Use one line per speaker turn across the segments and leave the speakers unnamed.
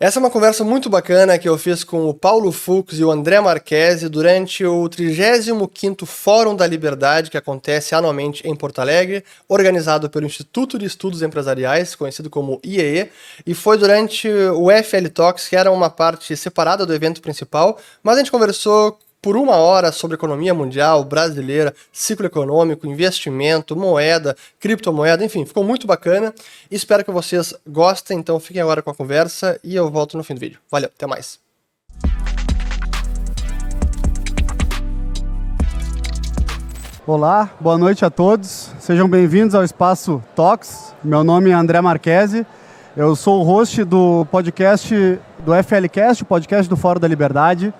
Essa é uma conversa muito bacana que eu fiz com o Paulo Fux e o André Marchesi durante o 35º Fórum da Liberdade, que acontece anualmente em Porto Alegre, organizado pelo Instituto de Estudos Empresariais, conhecido como IEE, e foi durante o FL Talks, que era uma parte separada do evento principal, mas a gente conversou por 1 hora sobre economia mundial, brasileira, ciclo econômico, investimento, moeda, criptomoeda, enfim, ficou muito bacana. Espero que vocês gostem, então fiquem agora com a conversa e eu volto no fim do vídeo. Valeu, até mais.
Olá, boa noite a todos. Sejam bem-vindos ao Espaço Talks. Meu nome é André Marchesi. Eu sou o host do podcast do FLcast, o podcast do Fórum da Liberdade.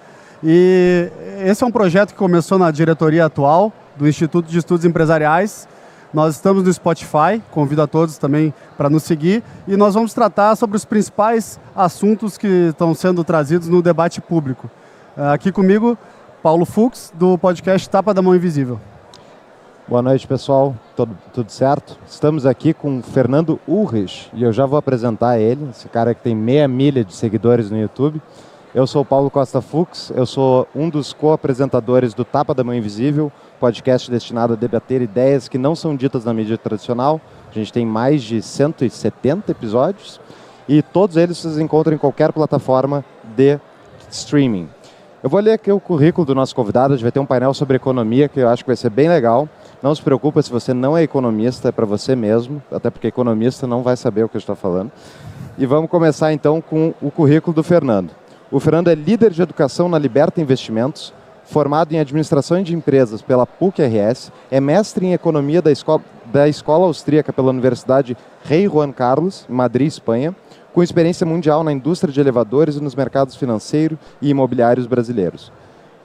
E esse é um projeto que começou na diretoria atual do Instituto de Estudos Empresariais. Nós estamos no Spotify, convido a todos também para nos seguir. E nós vamos tratar sobre os principais assuntos que estão sendo trazidos no debate público. Aqui comigo, Paulo Fux, do podcast Tapa da Mão Invisível.
Boa noite, pessoal. Tudo certo? Estamos aqui com o Fernando Ulrich e eu já vou apresentar ele, esse cara que tem 600 mil de seguidores no YouTube. Eu sou o Paulo Costa Fux, eu sou um dos co-apresentadores do Tapa da Mão Invisível, podcast destinado a debater ideias que não são ditas na mídia tradicional. A gente tem mais de 170 episódios e todos eles vocês encontram em qualquer plataforma de streaming. Eu vou ler aqui o currículo do nosso convidado, a gente vai ter um painel sobre economia que eu acho que vai ser bem legal. Não se preocupe se você não é economista, é para você mesmo, até porque economista não vai saber o que eu estou falando. E vamos começar então com o currículo do Fernando. O Fernando é líder de educação na Liberta Investimentos, formado em administração de empresas pela PUC-RS, é mestre em economia da Escola Austríaca pela Universidade Rei Juan Carlos, em Madrid, Espanha, com experiência mundial na indústria de elevadores e nos mercados financeiro e imobiliários brasileiros.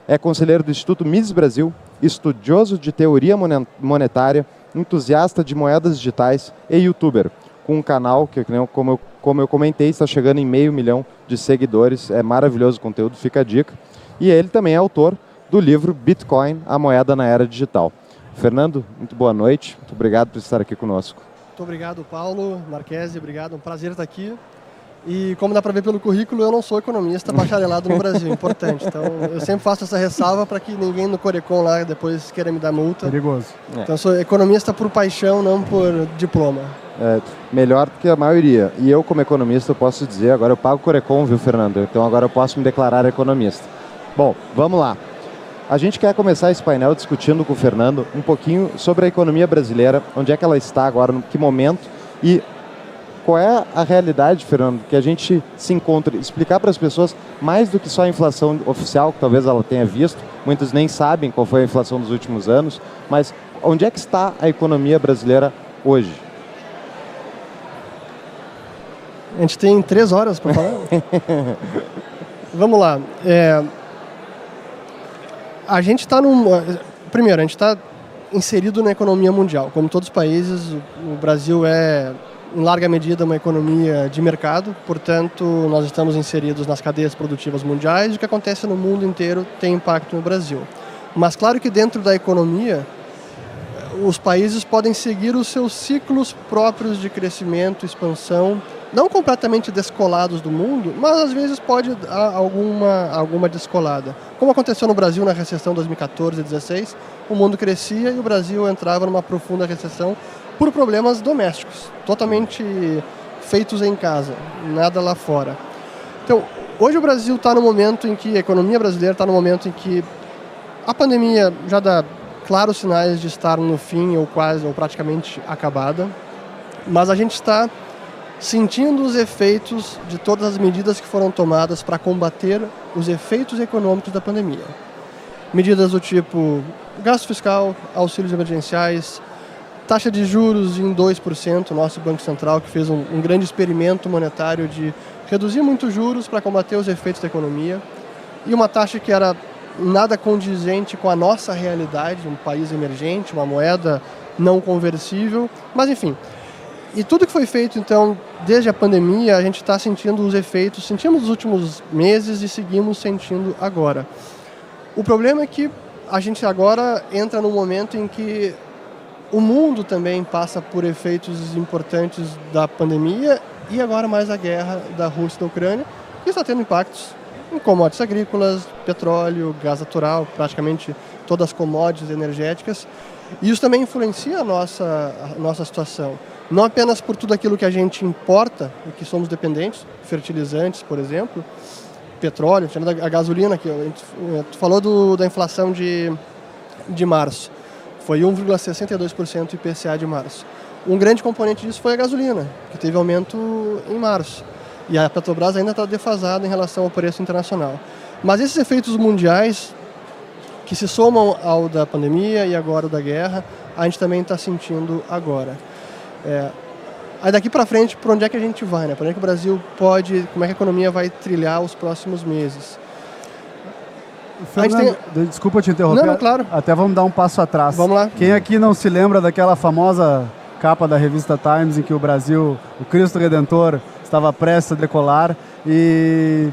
É conselheiro do Instituto Mises Brasil, estudioso de teoria monetária, entusiasta de moedas digitais e youtuber, com um canal que, como eu comentei, está chegando em 500 mil de seguidores. É maravilhoso o conteúdo, fica a dica. E ele também é autor do livro Bitcoin, a moeda na era digital. Fernando, muito boa noite. Muito obrigado por estar aqui conosco.
Muito obrigado, Paulo Marchesi. Obrigado, um prazer estar aqui. E como dá para ver pelo currículo, eu não sou economista bacharelado no Brasil, importante. Então, eu sempre faço essa ressalva para que ninguém no Corecon lá depois queira me dar multa.
Perigoso.
Então, eu sou economista por paixão, não por diploma.
Melhor do que a maioria. E eu, como economista, eu posso dizer, agora eu pago Corecon, viu, Fernando? Então agora eu posso me declarar economista. Bom, vamos lá. A gente quer começar esse painel discutindo com o Fernando um pouquinho sobre a economia brasileira, onde é que ela está agora, no que momento e qual é a realidade, Fernando, que a gente se encontra, explicar para as pessoas mais do que só a inflação oficial, que talvez ela tenha visto, muitos nem sabem qual foi a inflação dos últimos anos, mas onde é que está a economia brasileira hoje?
A gente tem 3 horas para falar. Vamos lá. A gente está Primeiro, a gente está inserido na economia mundial. Como todos os países, o Brasil é, em larga medida, uma economia de mercado. Portanto, nós estamos inseridos nas cadeias produtivas mundiais. O que acontece no mundo inteiro tem impacto no Brasil. Mas claro que dentro da economia, os países podem seguir os seus ciclos próprios de crescimento, expansão, não completamente descolados do mundo, mas às vezes pode dar alguma descolada. Como aconteceu no Brasil na recessão 2014 e 2016, o mundo crescia e o Brasil entrava numa profunda recessão por problemas domésticos, totalmente feitos em casa, nada lá fora. Então, hoje o Brasil está no momento em que, a economia brasileira está no momento em que a pandemia já dá claros sinais de estar no fim ou quase ou praticamente acabada, mas a gente está sentindo os efeitos de todas as medidas que foram tomadas para combater os efeitos econômicos da pandemia. Medidas do tipo gasto fiscal, auxílios emergenciais, taxa de juros em 2%, nosso Banco Central que fez um grande experimento monetário de reduzir muito os juros para combater os efeitos da economia, e uma taxa que era nada condizente com a nossa realidade, um país emergente, uma moeda não conversível, mas enfim. E tudo que foi feito, então, desde a pandemia, a gente está sentindo os efeitos, sentimos nos últimos meses e seguimos sentindo agora. O problema é que a gente agora entra num momento em que o mundo também passa por efeitos importantes da pandemia e agora mais a guerra da Rússia e da Ucrânia, que está tendo impactos em commodities agrícolas, petróleo, gás natural, praticamente todas as commodities energéticas. E isso também influencia a nossa situação. Não apenas por tudo aquilo que a gente importa e que somos dependentes, fertilizantes, por exemplo, petróleo, a gasolina, que tu falou da inflação de março. Foi 1,62% IPCA de março. Um grande componente disso foi a gasolina, que teve aumento em março. E a Petrobras ainda está defasada em relação ao preço internacional. Mas esses efeitos mundiais, que se somam ao da pandemia e agora da guerra, a gente também está sentindo agora. Aí daqui para frente, para onde é que a gente vai, né? Para onde é que o Brasil pode, como é que a economia vai trilhar os próximos meses?
Fernando, desculpa te interromper.
Não, claro.
Até vamos dar um passo atrás.
Vamos lá.
Quem aqui não se lembra daquela famosa capa da revista Times em que o Brasil, o Cristo Redentor, estava prestes a decolar e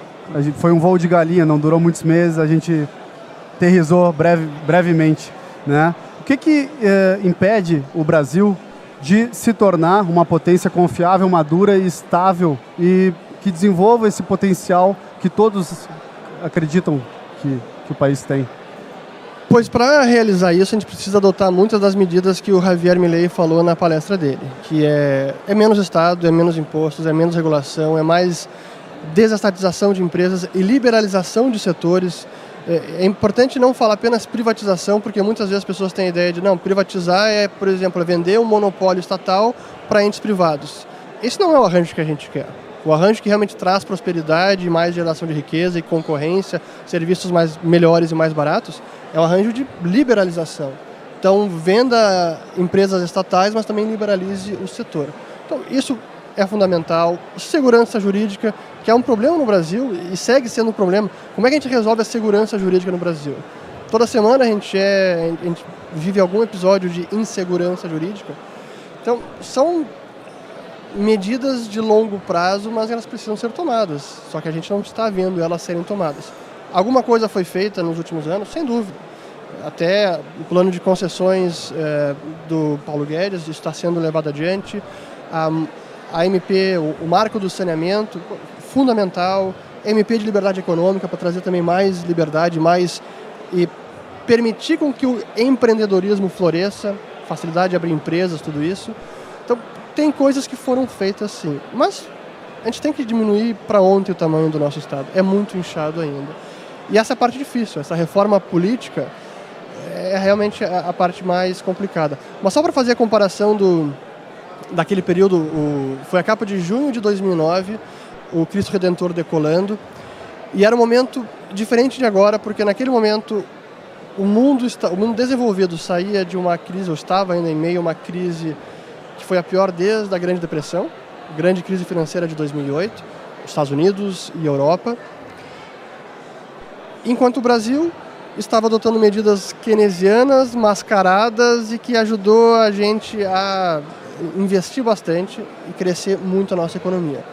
foi um voo de galinha, não durou muitos meses, a gente aterrissou brevemente, né? O que impede o Brasil de se tornar uma potência confiável, madura e estável e que desenvolva esse potencial que todos acreditam que o país tem?
Pois para realizar isso, a gente precisa adotar muitas das medidas que o Javier Milei falou na palestra dele, que é menos Estado, é menos impostos, é menos regulação, é mais desestatização de empresas e liberalização de setores. É importante não falar apenas privatização, porque muitas vezes as pessoas têm a ideia de, não, privatizar é, por exemplo, vender um monopólio estatal para entes privados. Esse não é o arranjo que a gente quer. O arranjo que realmente traz prosperidade, mais geração de riqueza e concorrência, serviços melhores e mais baratos, é um arranjo de liberalização. Então, venda empresas estatais, mas também liberalize o setor. Então, isso é fundamental. Segurança jurídica, que é um problema no Brasil e segue sendo um problema. Como é que a gente resolve a segurança jurídica no Brasil? Toda semana a gente vive algum episódio de insegurança jurídica. Então, são medidas de longo prazo, mas elas precisam ser tomadas. Só que a gente não está vendo elas serem tomadas. Alguma coisa foi feita nos últimos anos, sem dúvida. Até o plano de concessões do Paulo Guedes está sendo levado adiante. A MP, o marco do saneamento, fundamental. MP de liberdade econômica, para trazer também mais liberdade, e permitir com que o empreendedorismo floresça, facilidade de abrir empresas, tudo isso. Então, tem coisas que foram feitas sim, mas a gente tem que diminuir para ontem o tamanho do nosso Estado. É muito inchado ainda. E essa é a parte difícil, essa reforma política é realmente a parte mais complicada. Mas só para fazer a comparação daquele período, foi a capa de junho de 2009, o Cristo Redentor decolando, e era um momento diferente de agora, porque naquele momento o mundo desenvolvido saía de uma crise, ou estava ainda em meio a uma crise que foi a pior desde a Grande Depressão, grande crise financeira de 2008, Estados Unidos e Europa, enquanto o Brasil estava adotando medidas keynesianas, mascaradas e que ajudou a gente a investir bastante e crescer muito a nossa economia.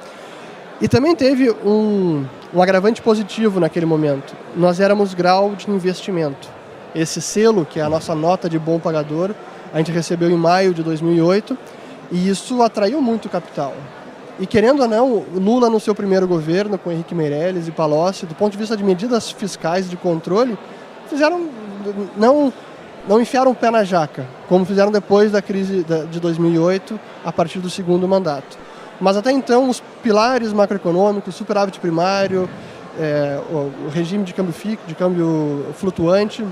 E também teve um agravante positivo naquele momento. Nós éramos grau de investimento. Esse selo, que é a nossa nota de bom pagador, a gente recebeu em maio de 2008 e isso atraiu muito capital. E querendo ou não, Lula no seu primeiro governo, com Henrique Meirelles e Palocci, do ponto de vista de medidas fiscais de controle, não enfiaram o pé na jaca, como fizeram depois da crise de 2008, a partir do segundo mandato. Mas até então, os pilares macroeconômicos, superávit primário, o regime de câmbio flutuante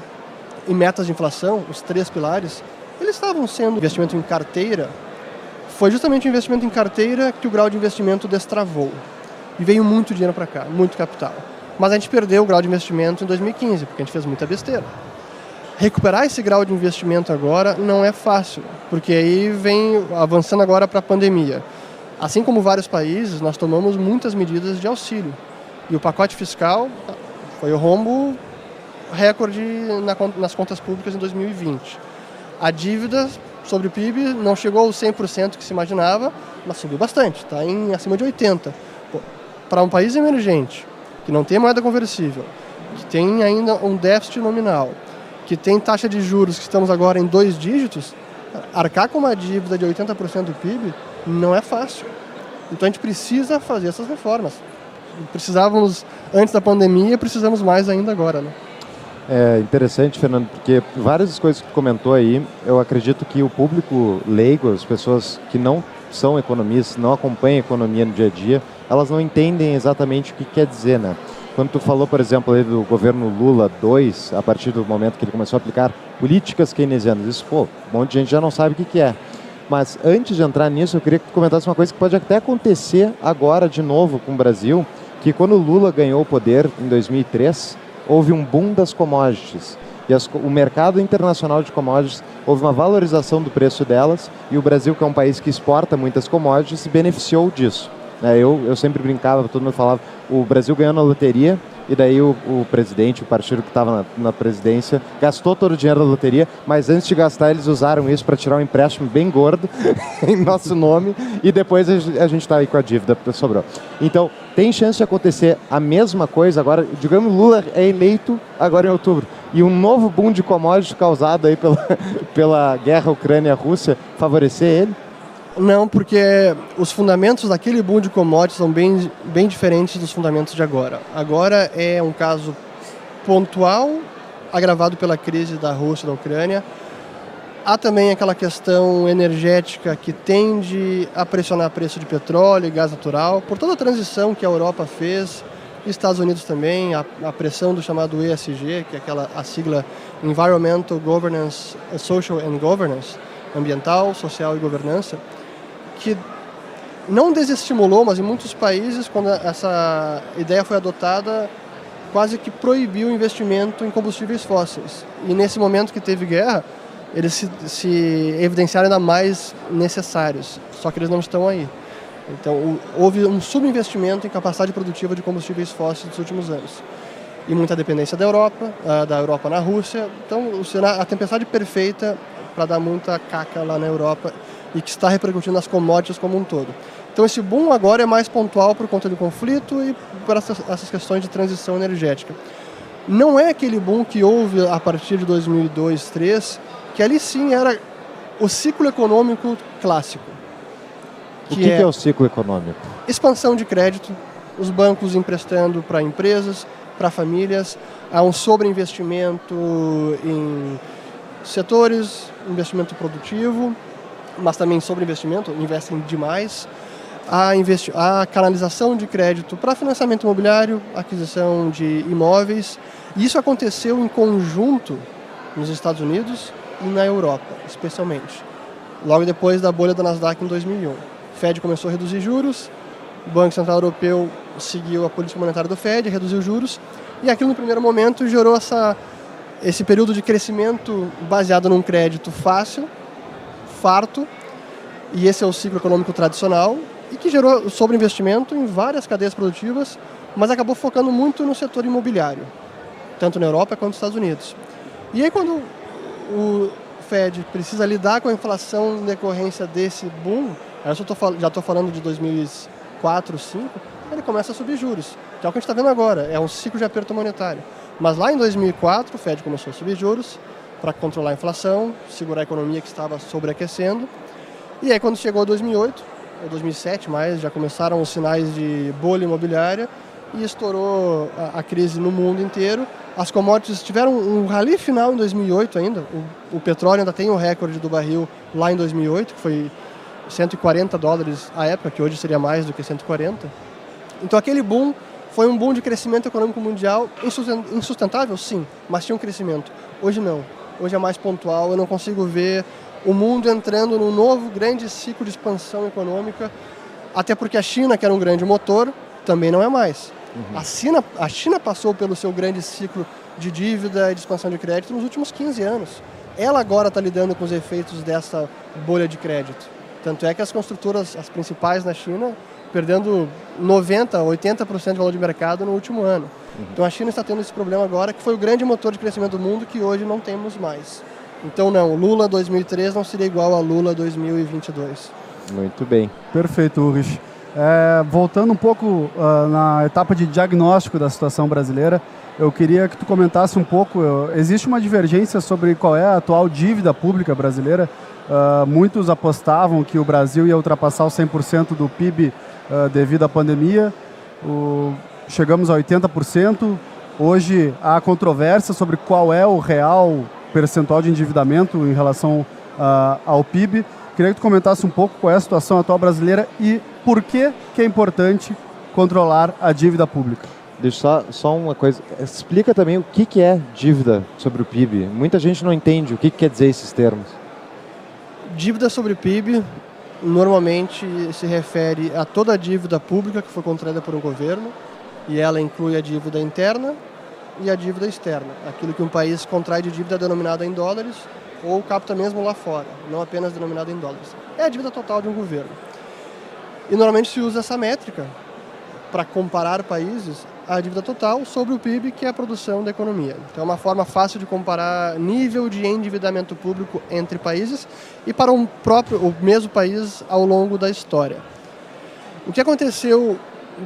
e metas de inflação, os três pilares, eles estavam sendo investimento em carteira. Foi justamente o investimento em carteira que o grau de investimento destravou. E veio muito dinheiro para cá, muito capital. Mas a gente perdeu o grau de investimento em 2015, porque a gente fez muita besteira. Recuperar esse grau de investimento agora não é fácil, porque aí vem avançando agora para a pandemia. Assim como vários países, nós tomamos muitas medidas de auxílio. E o pacote fiscal foi o rombo recorde nas contas públicas em 2020. A dívida sobre o PIB não chegou aos 100% que se imaginava, mas subiu bastante, está acima de 80%. Para um país emergente, que não tem moeda conversível, que tem ainda um déficit nominal, que tem taxa de juros que estamos agora em 2 dígitos, arcar com uma dívida de 80% do PIB não é fácil. Então a gente precisa fazer essas reformas. Precisávamos antes da pandemia, precisamos mais ainda agora, né?
É interessante, Fernando, porque várias coisas que tu comentou aí, eu acredito que o público leigo, as pessoas que não são economistas, não acompanham a economia no dia a dia, elas não entendem exatamente o que quer dizer, né? Quando tu falou, por exemplo, aí do governo Lula 2, a partir do momento que ele começou a aplicar políticas keynesianas, isso, um monte de gente já não sabe o que é. Mas antes de entrar nisso, eu queria que tu comentasse uma coisa que pode até acontecer agora de novo com o Brasil, que quando o Lula ganhou o poder em 2003, houve um boom das commodities. E o mercado internacional de commodities, houve uma valorização do preço delas, e o Brasil, que é um país que exporta muitas commodities, se beneficiou disso. Eu sempre brincava, todo mundo falava, o Brasil ganhou na loteria, e daí o presidente, o partido que estava na presidência, gastou todo o dinheiro da loteria, mas antes de gastar eles usaram isso para tirar um empréstimo bem gordo em nosso nome, e depois a gente está aí com a dívida, sobrou. Então, tem chance de acontecer a mesma coisa agora, digamos, Lula é eleito agora em outubro, e um novo boom de commodities causado aí pela guerra Ucrânia-Rússia favorecer ele?
Não, porque os fundamentos daquele boom de commodities são bem diferentes dos fundamentos de agora. Agora é um caso pontual, agravado pela crise da Rússia e da Ucrânia. Há também aquela questão energética que tende a pressionar o preço de petróleo e gás natural, por toda a transição que a Europa fez, e Estados Unidos também, a pressão do chamado ESG, que é a sigla Environmental Governance, Social and Governance, ambiental, social e governança, que não desestimulou, mas em muitos países, quando essa ideia foi adotada, quase que proibiu o investimento em combustíveis fósseis. E nesse momento que teve guerra, eles se evidenciaram ainda mais necessários, só que eles não estão aí. Então, houve um subinvestimento em capacidade produtiva de combustíveis fósseis nos últimos anos. E muita dependência da Europa na Rússia. Então, a tempestade perfeita para dar muita caca lá na Europa e que está repercutindo nas commodities como um todo. Então esse boom agora é mais pontual por conta do conflito e por essas questões de transição energética. Não é aquele boom que houve a partir de 2002, 2003, que ali sim era o ciclo econômico clássico.
O que é o ciclo econômico?
Expansão de crédito, os bancos emprestando para empresas, para famílias, há um sobreinvestimento em setores, investimento produtivo, mas também sobreinvestimento, investem demais, a canalização de crédito para financiamento imobiliário, aquisição de imóveis, e isso aconteceu em conjunto nos Estados Unidos e na Europa, especialmente, logo depois da bolha da Nasdaq em 2001. O Fed começou a reduzir juros, o Banco Central Europeu seguiu a política monetária do Fed, reduziu juros, e aquilo no primeiro momento gerou esse período de crescimento baseado num crédito fácil, farto, e esse é o ciclo econômico tradicional, e que gerou sobreinvestimento em várias cadeias produtivas, mas acabou focando muito no setor imobiliário, tanto na Europa quanto nos Estados Unidos. E aí quando o Fed precisa lidar com a inflação em decorrência desse boom, eu já estou falando de 2004, 2005, ele começa a subir juros, que é o que a gente está vendo agora, é um ciclo de aperto monetário. Mas lá em 2004, o Fed começou a subir juros para controlar a inflação, segurar a economia que estava sobreaquecendo. E aí quando chegou 2008, ou 2007 mais, já começaram os sinais de bolha imobiliária e estourou a crise no mundo inteiro. As commodities tiveram um rally final em 2008 ainda. O petróleo ainda tem o recorde do barril lá em 2008, que foi $140 à época, que hoje seria mais do que 140. Então aquele boom foi um boom de crescimento econômico mundial insustentável, sim, mas tinha um crescimento. Hoje não. Hoje é mais pontual, eu não consigo ver o mundo entrando num novo grande ciclo de expansão econômica, até porque a China, que era um grande motor, também não é mais. Uhum. A China passou pelo seu grande ciclo de dívida e de expansão de crédito nos últimos 15 anos. Ela agora está lidando com os efeitos dessa bolha de crédito. Tanto é que as construtoras, as principais na China, perdendo 90%, 80% de valor de mercado no último ano. Uhum. Então a China está tendo esse problema agora, que foi o grande motor de crescimento do mundo, que hoje não temos mais. Então não, Lula 2003 não seria igual a Lula 2022.
Muito bem.
Perfeito, Ulrich. Voltando um pouco na etapa de diagnóstico da situação brasileira, eu queria que tu comentasse um pouco, existe uma divergência sobre qual é a atual dívida pública brasileira. Muitos apostavam que o Brasil ia ultrapassar os 100% do PIB devido à pandemia. Chegamos a 80%. Hoje há controvérsia sobre qual é o real percentual de endividamento em relação ao PIB. Queria que tu comentasse um pouco qual é a situação atual brasileira e por que é importante controlar a dívida pública.
Deixa só uma coisa. Explica também o que é dívida sobre o PIB. Muita gente não entende o que quer dizer esses termos.
Dívida sobre PIB normalmente se refere a toda a dívida pública que foi contraída por um governo, e ela inclui a dívida interna e a dívida externa. Aquilo que um país contrai de dívida denominada em dólares ou capta mesmo lá fora, não apenas denominada em dólares. É a dívida total de um governo. E normalmente se usa essa métrica para comparar países a dívida total sobre o PIB, que é a produção da economia. Então é uma forma fácil de comparar nível de endividamento público entre países e para o mesmo país ao longo da história. O que aconteceu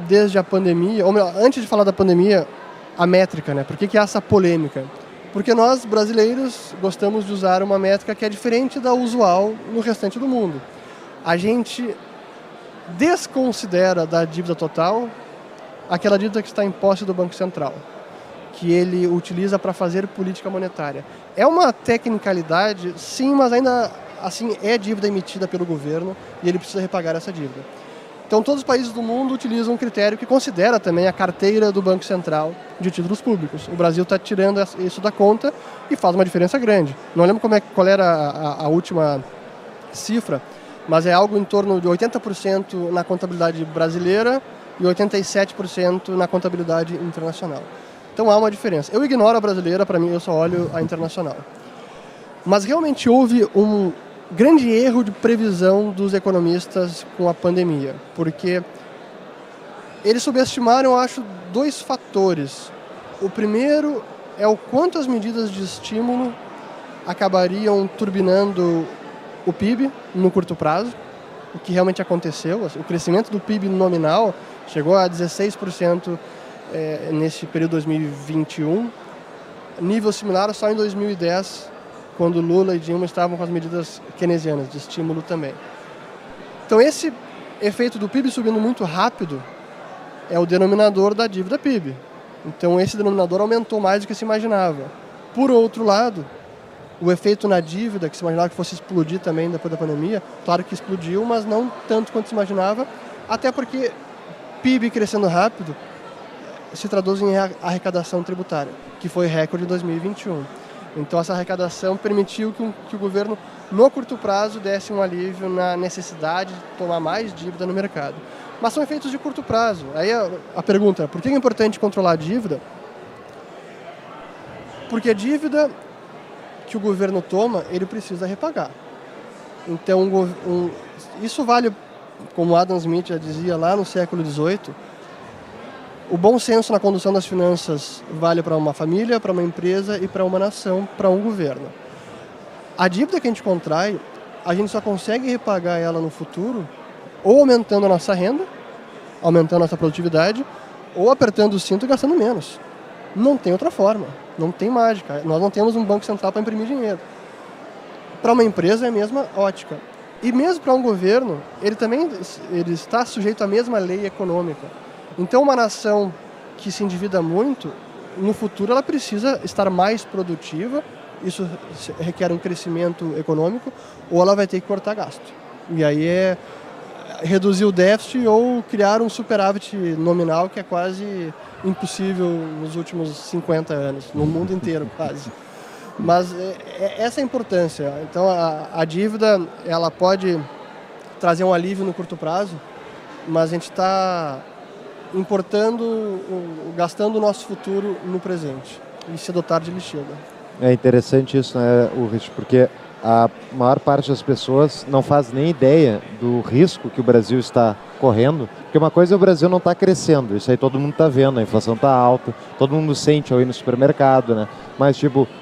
desde a pandemia, ou melhor, antes de falar da pandemia, a métrica, né? Por que há essa polêmica? Porque nós, brasileiros, gostamos de usar uma métrica que é diferente da usual no restante do mundo. A gente desconsidera da dívida total aquela dívida que está em posse do Banco Central, que ele utiliza para fazer política monetária. É uma tecnicalidade, sim, mas ainda assim é dívida emitida pelo governo e ele precisa repagar essa dívida. Então, todos os países do mundo utilizam um critério que considera também a carteira do Banco Central de títulos públicos. O Brasil está tirando isso da conta e faz uma diferença grande. Não lembro qual era a última cifra, mas é algo em torno de 80% na contabilidade brasileira e 87% na contabilidade internacional. Então, há uma diferença. Eu ignoro a brasileira, para mim, eu só olho a internacional. Mas realmente houve um grande erro de previsão dos economistas com a pandemia, porque eles subestimaram, eu acho, dois fatores. O primeiro é o quanto as medidas de estímulo acabariam turbinando o PIB no curto prazo, o que realmente aconteceu. O crescimento do PIB nominal chegou a 16% nesse período 2021, nível similar só em 2010, quando Lula e Dilma estavam com as medidas keynesianas de estímulo também. Então esse efeito do PIB subindo muito rápido é o denominador da dívida PIB. Então esse denominador aumentou mais do que se imaginava. Por outro lado, o efeito na dívida, que se imaginava que fosse explodir também depois da pandemia, claro que explodiu, mas não tanto quanto se imaginava, até porque PIB crescendo rápido se traduz em arrecadação tributária, que foi recorde em 2021. Então essa arrecadação permitiu que o governo, no curto prazo, desse um alívio na necessidade de tomar mais dívida no mercado. Mas são efeitos de curto prazo. Aí a pergunta é, por que é importante controlar a dívida? Porque a dívida que o governo toma, ele precisa repagar. Então isso vale, como Adam Smith já dizia lá no século XVIII, o bom senso na condução das finanças vale para uma família, para uma empresa e para uma nação, para um governo. A dívida que a gente contrai, a gente só consegue repagar ela no futuro ou aumentando a nossa renda, aumentando a nossa produtividade, ou apertando o cinto e gastando menos. Não tem outra forma, não tem mágica. Nós não temos um banco central para imprimir dinheiro. Para uma empresa é a mesma ótica. E mesmo para um governo, ele está sujeito à mesma lei econômica. Então, uma nação que se endivida muito, no futuro ela precisa estar mais produtiva, isso requer um crescimento econômico, ou ela vai ter que cortar gasto. E aí é reduzir o déficit ou criar um superávit nominal, que é quase impossível nos últimos 50 anos, no mundo inteiro quase. Mas essa é a importância. Então, a dívida ela pode trazer um alívio no curto prazo, mas a gente está gastando o nosso futuro no presente e cedo ou tarde ele chega.
É interessante isso, né, Ulrich, porque a maior parte das pessoas não faz nem ideia do risco que o Brasil está correndo, porque uma coisa é o Brasil não está crescendo, isso aí todo mundo está vendo, a inflação está alta, todo mundo sente ao ir no supermercado, né? Mas,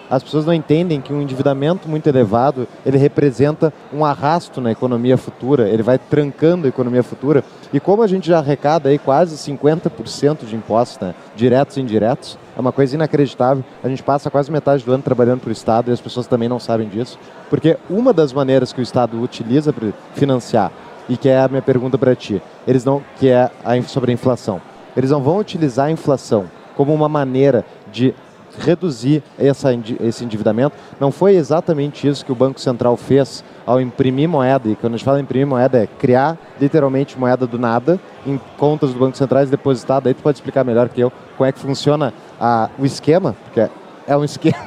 as pessoas não entendem que um endividamento muito elevado, ele representa um arrasto na economia futura, ele vai trancando a economia futura, e como a gente já arrecada aí quase 50% de impostos, né, diretos e indiretos, é uma coisa inacreditável. A gente passa quase metade do ano trabalhando para o Estado e as pessoas também não sabem disso, porque uma das maneiras que o Estado utiliza para financiar, e que é a minha pergunta para ti, sobre a inflação. eles não vão utilizar a inflação como uma maneira de reduzir esse endividamento. Não foi exatamente isso que o Banco Central fez ao imprimir moeda, e quando a gente fala em imprimir moeda é criar literalmente moeda do nada em contas do Banco Central e depositar. Daí tu pode explicar melhor que eu como é que funciona o esquema, porque é um esquema.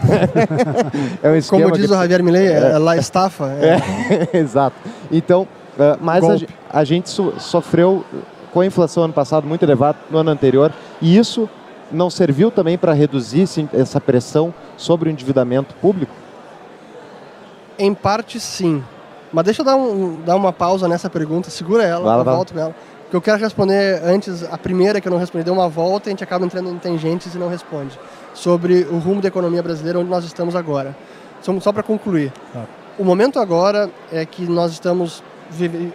É um esquema.
Como diz o Javier Milei, é la estafa.
Exato. Então, mas a gente sofreu com a inflação ano passado muito elevada, no ano anterior, e isso não serviu também para reduzir essa pressão sobre o endividamento público?
Em parte, sim. Mas deixa eu dar uma pausa nessa pergunta, segura ela, eu volto nela. Porque eu quero responder antes, a primeira que eu não respondi, deu uma volta e a gente acaba entrando em tangentes e não responde. Sobre o rumo da economia brasileira, onde nós estamos agora. Só para concluir. O momento agora é que nós estamos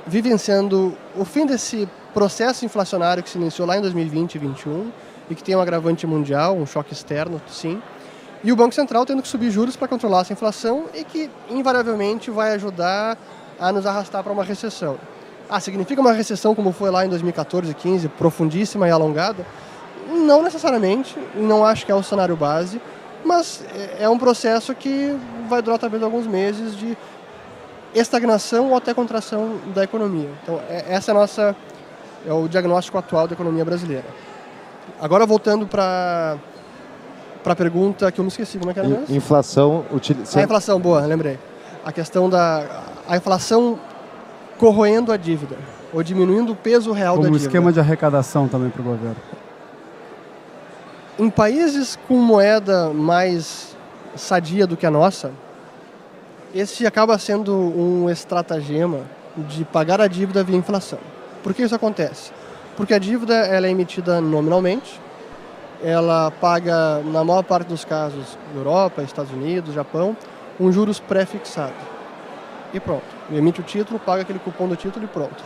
vivenciando o fim desse processo inflacionário que se iniciou lá em 2020 e 2021 e que tem um agravante mundial, um choque externo, sim. E o Banco Central tendo que subir juros para controlar essa inflação e que, invariavelmente, vai ajudar a nos arrastar para uma recessão. Significa uma recessão como foi lá em 2014 e 2015, profundíssima e alongada? Não necessariamente, não acho que é o cenário base, mas é um processo que vai durar talvez alguns meses de estagnação ou até contração da economia. Então, essa é o diagnóstico atual da economia brasileira. Agora, voltando para a pergunta que eu me esqueci, como é que era mesmo?
Inflação...
A inflação, boa, lembrei. A questão a inflação corroendo a dívida, ou diminuindo o peso real da dívida.
Como esquema de arrecadação também para o governo.
Em países com moeda mais sadia do que a nossa, esse acaba sendo um estratagema de pagar a dívida via inflação. Por que isso acontece? Porque a dívida ela é emitida nominalmente, ela paga, na maior parte dos casos, Europa, Estados Unidos, Japão, um juros pré-fixado. E pronto. Emite o título, paga aquele cupom do título e pronto.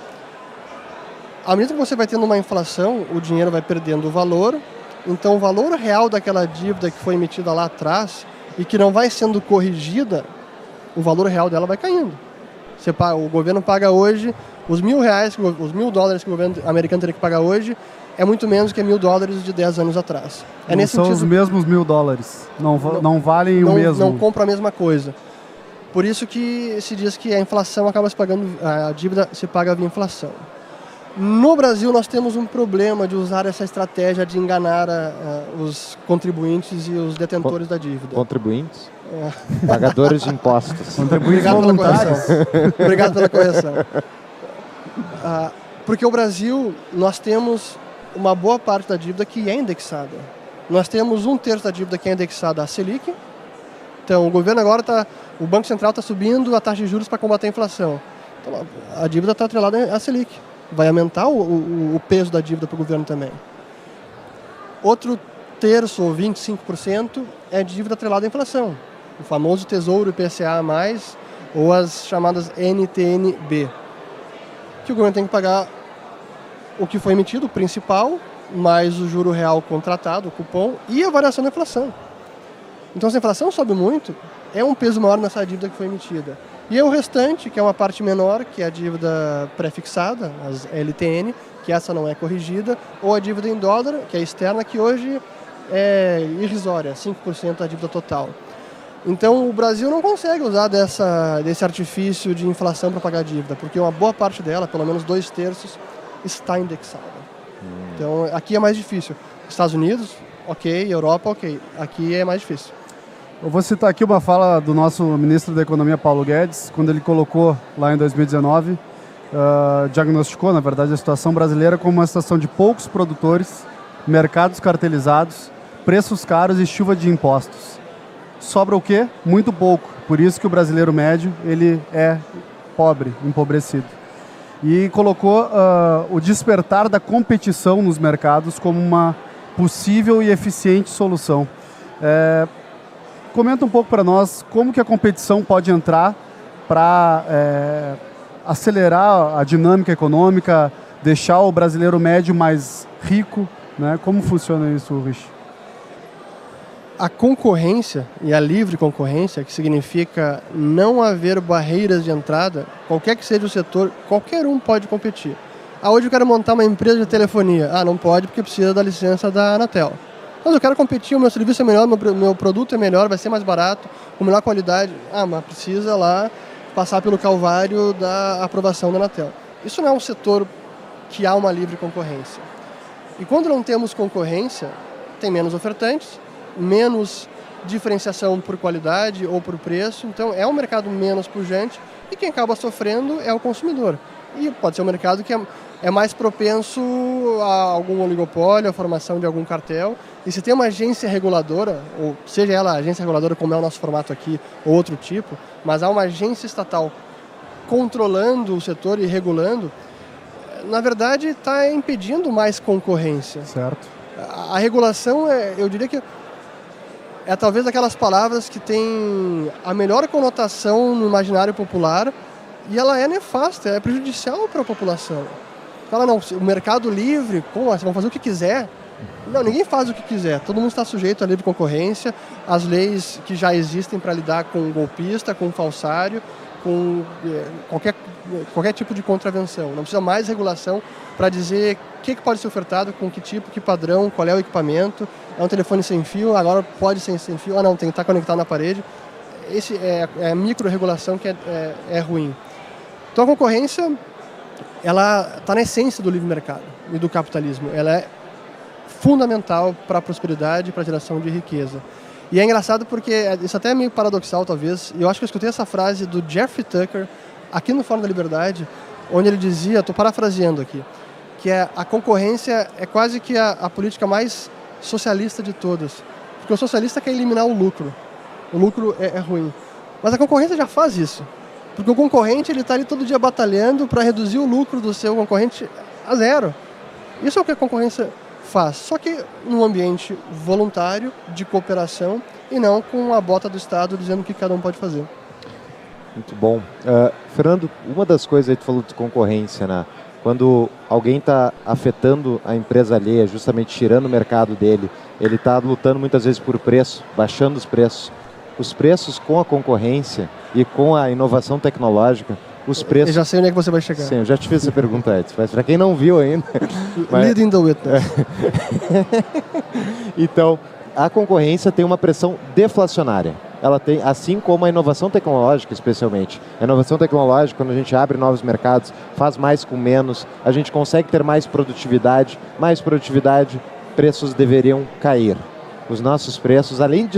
À medida que você vai tendo uma inflação, o dinheiro vai perdendo o valor, então o valor real daquela dívida que foi emitida lá atrás e que não vai sendo corrigida, o valor real dela vai caindo. O governo paga hoje, os $1.000 que o governo americano teria que pagar hoje, é muito menos que $1.000 de 10 anos atrás.
Não são os mesmos $1.000, não valem o mesmo.
Não compra a mesma coisa. Por isso que se diz que a inflação acaba se pagando, a dívida se paga via inflação. No Brasil, nós temos um problema de usar essa estratégia de enganar os contribuintes e os detentores da dívida.
Contribuintes? Pagadores de impostos.
Contribuintes voluntários.
Obrigado pela correção. Porque o Brasil, nós temos uma boa parte da dívida que é indexada. Nós temos 1/3 da dívida que é indexada à Selic. Então, o governo agora o Banco Central está subindo a taxa de juros para combater a inflação. Então, a dívida está atrelada à Selic. Vai aumentar o peso da dívida para o governo também. Outro terço, ou 25%, é dívida atrelada à inflação. O famoso Tesouro IPCA+, ou as chamadas NTN-B. Que o governo tem que pagar o que foi emitido, o principal, mais o juro real contratado, o cupom, e a variação da inflação. Então, se a inflação sobe muito, é um peso maior nessa dívida que foi emitida. E o restante, que é uma parte menor, que é a dívida pré-fixada, as LTN, que essa não é corrigida, ou a dívida em dólar, que é externa, que hoje é irrisória, 5% da dívida total. Então, o Brasil não consegue usar desse artifício de inflação para pagar a dívida, porque uma boa parte dela, pelo menos 2/3, está indexada. Então, aqui é mais difícil. Estados Unidos, ok. Europa, ok. Aqui é mais difícil.
Eu vou citar aqui uma fala do nosso ministro da Economia, Paulo Guedes, quando ele colocou lá em 2019, diagnosticou, na verdade, a situação brasileira como uma situação de poucos produtores, mercados cartelizados, preços caros e chuva de impostos. Sobra o quê? Muito pouco. Por isso que o brasileiro médio ele é pobre, empobrecido. E colocou o despertar da competição nos mercados como uma possível e eficiente solução. Comenta um pouco para nós como que a competição pode entrar para acelerar a dinâmica econômica, deixar o brasileiro médio mais rico, né? Como funciona isso, Rich?
A concorrência e a livre concorrência, que significa não haver barreiras de entrada, qualquer que seja o setor, qualquer um pode competir. Hoje eu quero montar uma empresa de telefonia. Não pode porque precisa da licença da Anatel. Mas eu quero competir, o meu serviço é melhor, meu produto é melhor, vai ser mais barato, com melhor qualidade. Mas precisa lá passar pelo calvário da aprovação da Anatel. Isso não é um setor que há uma livre concorrência. E quando não temos concorrência, tem menos ofertantes, menos diferenciação por qualidade ou por preço, então é um mercado menos pujante e quem acaba sofrendo é o consumidor. E pode ser um mercado que é mais propenso a algum oligopólio, a formação de algum cartel. E se tem uma agência reguladora, ou seja ela a agência reguladora como é o nosso formato aqui, ou outro tipo, mas há uma agência estatal controlando o setor e regulando, na verdade está impedindo mais concorrência.
Certo.
A regulação, eu diria que é talvez aquelas palavras que têm a melhor conotação no imaginário popular e ela é nefasta, é prejudicial para a população. Fala, não, o mercado livre, como assim, vão fazer o que quiser? Não, ninguém faz o que quiser, todo mundo está sujeito à livre concorrência, às leis que já existem para lidar com golpista, com falsário, com qualquer tipo de contravenção. Não precisa mais regulação para dizer o que pode ser ofertado, com que tipo, que padrão, qual é o equipamento. É um telefone sem fio, agora pode ser sem fio, não, tem que estar conectado na parede. Esse é a micro-regulação que é ruim. Então a concorrência, ela está na essência do livre mercado e do capitalismo. Ela é fundamental para a prosperidade e para a geração de riqueza. E é engraçado porque, isso até é meio paradoxal talvez, e eu acho que eu escutei essa frase do Jeffrey Tucker aqui no Fórum da Liberdade, onde ele dizia, estou parafraseando aqui, que a concorrência é quase que a política mais socialista de todas. Porque o socialista quer eliminar o lucro. O lucro é ruim. Mas a concorrência já faz isso. Porque o concorrente está ali todo dia batalhando para reduzir o lucro do seu concorrente a zero. Isso é o que a concorrência faz. Só que num ambiente voluntário, de cooperação, e não com a bota do Estado dizendo o que cada um pode fazer.
Muito bom. Fernando, uma das coisas aí que tu falou de concorrência, né? Quando alguém está afetando a empresa alheia, justamente tirando o mercado dele, ele está lutando muitas vezes por preço, baixando os preços. Os preços com a concorrência e com a inovação tecnológica, os preços...
Eu já sei onde é que você vai chegar.
Sim, eu já te fiz essa pergunta antes, mas para quem não viu ainda...
Leading the witness.
Então, a concorrência tem uma pressão deflacionária. Ela tem, assim como a inovação tecnológica, especialmente. A inovação tecnológica, quando a gente abre novos mercados, faz mais com menos, a gente consegue ter mais produtividade, preços deveriam cair. Os nossos preços, além de,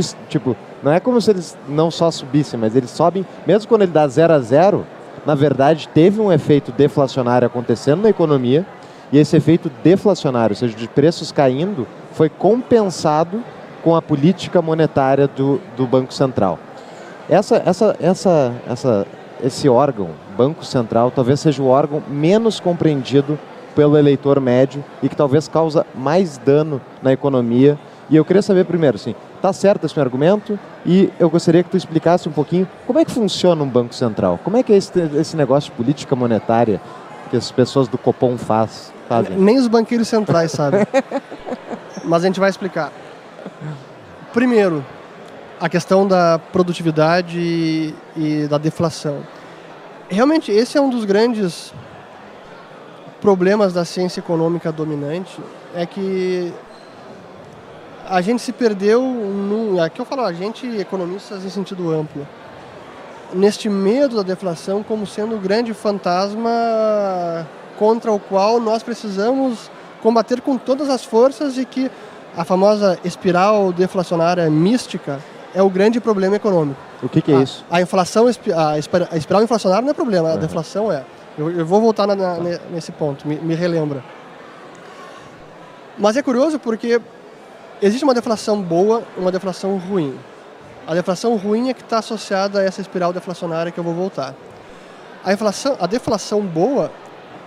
não é como se eles não só subissem, mas eles sobem, mesmo quando ele dá 0 a 0, na verdade teve um efeito deflacionário acontecendo na economia, e esse efeito deflacionário, ou seja, de preços caindo, foi compensado com a política monetária do Banco Central. Esse órgão, Banco Central, talvez seja o órgão menos compreendido pelo eleitor médio e que talvez causa mais dano na economia. E eu queria saber primeiro, assim, está certo esse meu argumento? E eu gostaria que tu explicasse um pouquinho como é que funciona um Banco Central. Como é que é esse negócio de política monetária que as pessoas do Copom fazem?
Nem os banqueiros centrais sabem. Mas a gente vai explicar. Primeiro, a questão da produtividade e da deflação. Realmente, esse é um dos grandes problemas da ciência econômica dominante, é que a gente se perdeu, aqui eu falo a gente, economistas em sentido amplo, neste medo da deflação como sendo o grande fantasma contra o qual nós precisamos combater com todas as forças e que a famosa espiral deflacionária mística é o grande problema econômico.
O que é isso?
A inflação, a espiral inflacionária não é problema, a deflação é. Eu vou voltar nesse ponto, me relembra. Mas é curioso porque existe uma deflação boa e uma deflação ruim. A deflação ruim é que está associada a essa espiral deflacionária que eu vou voltar. A deflação boa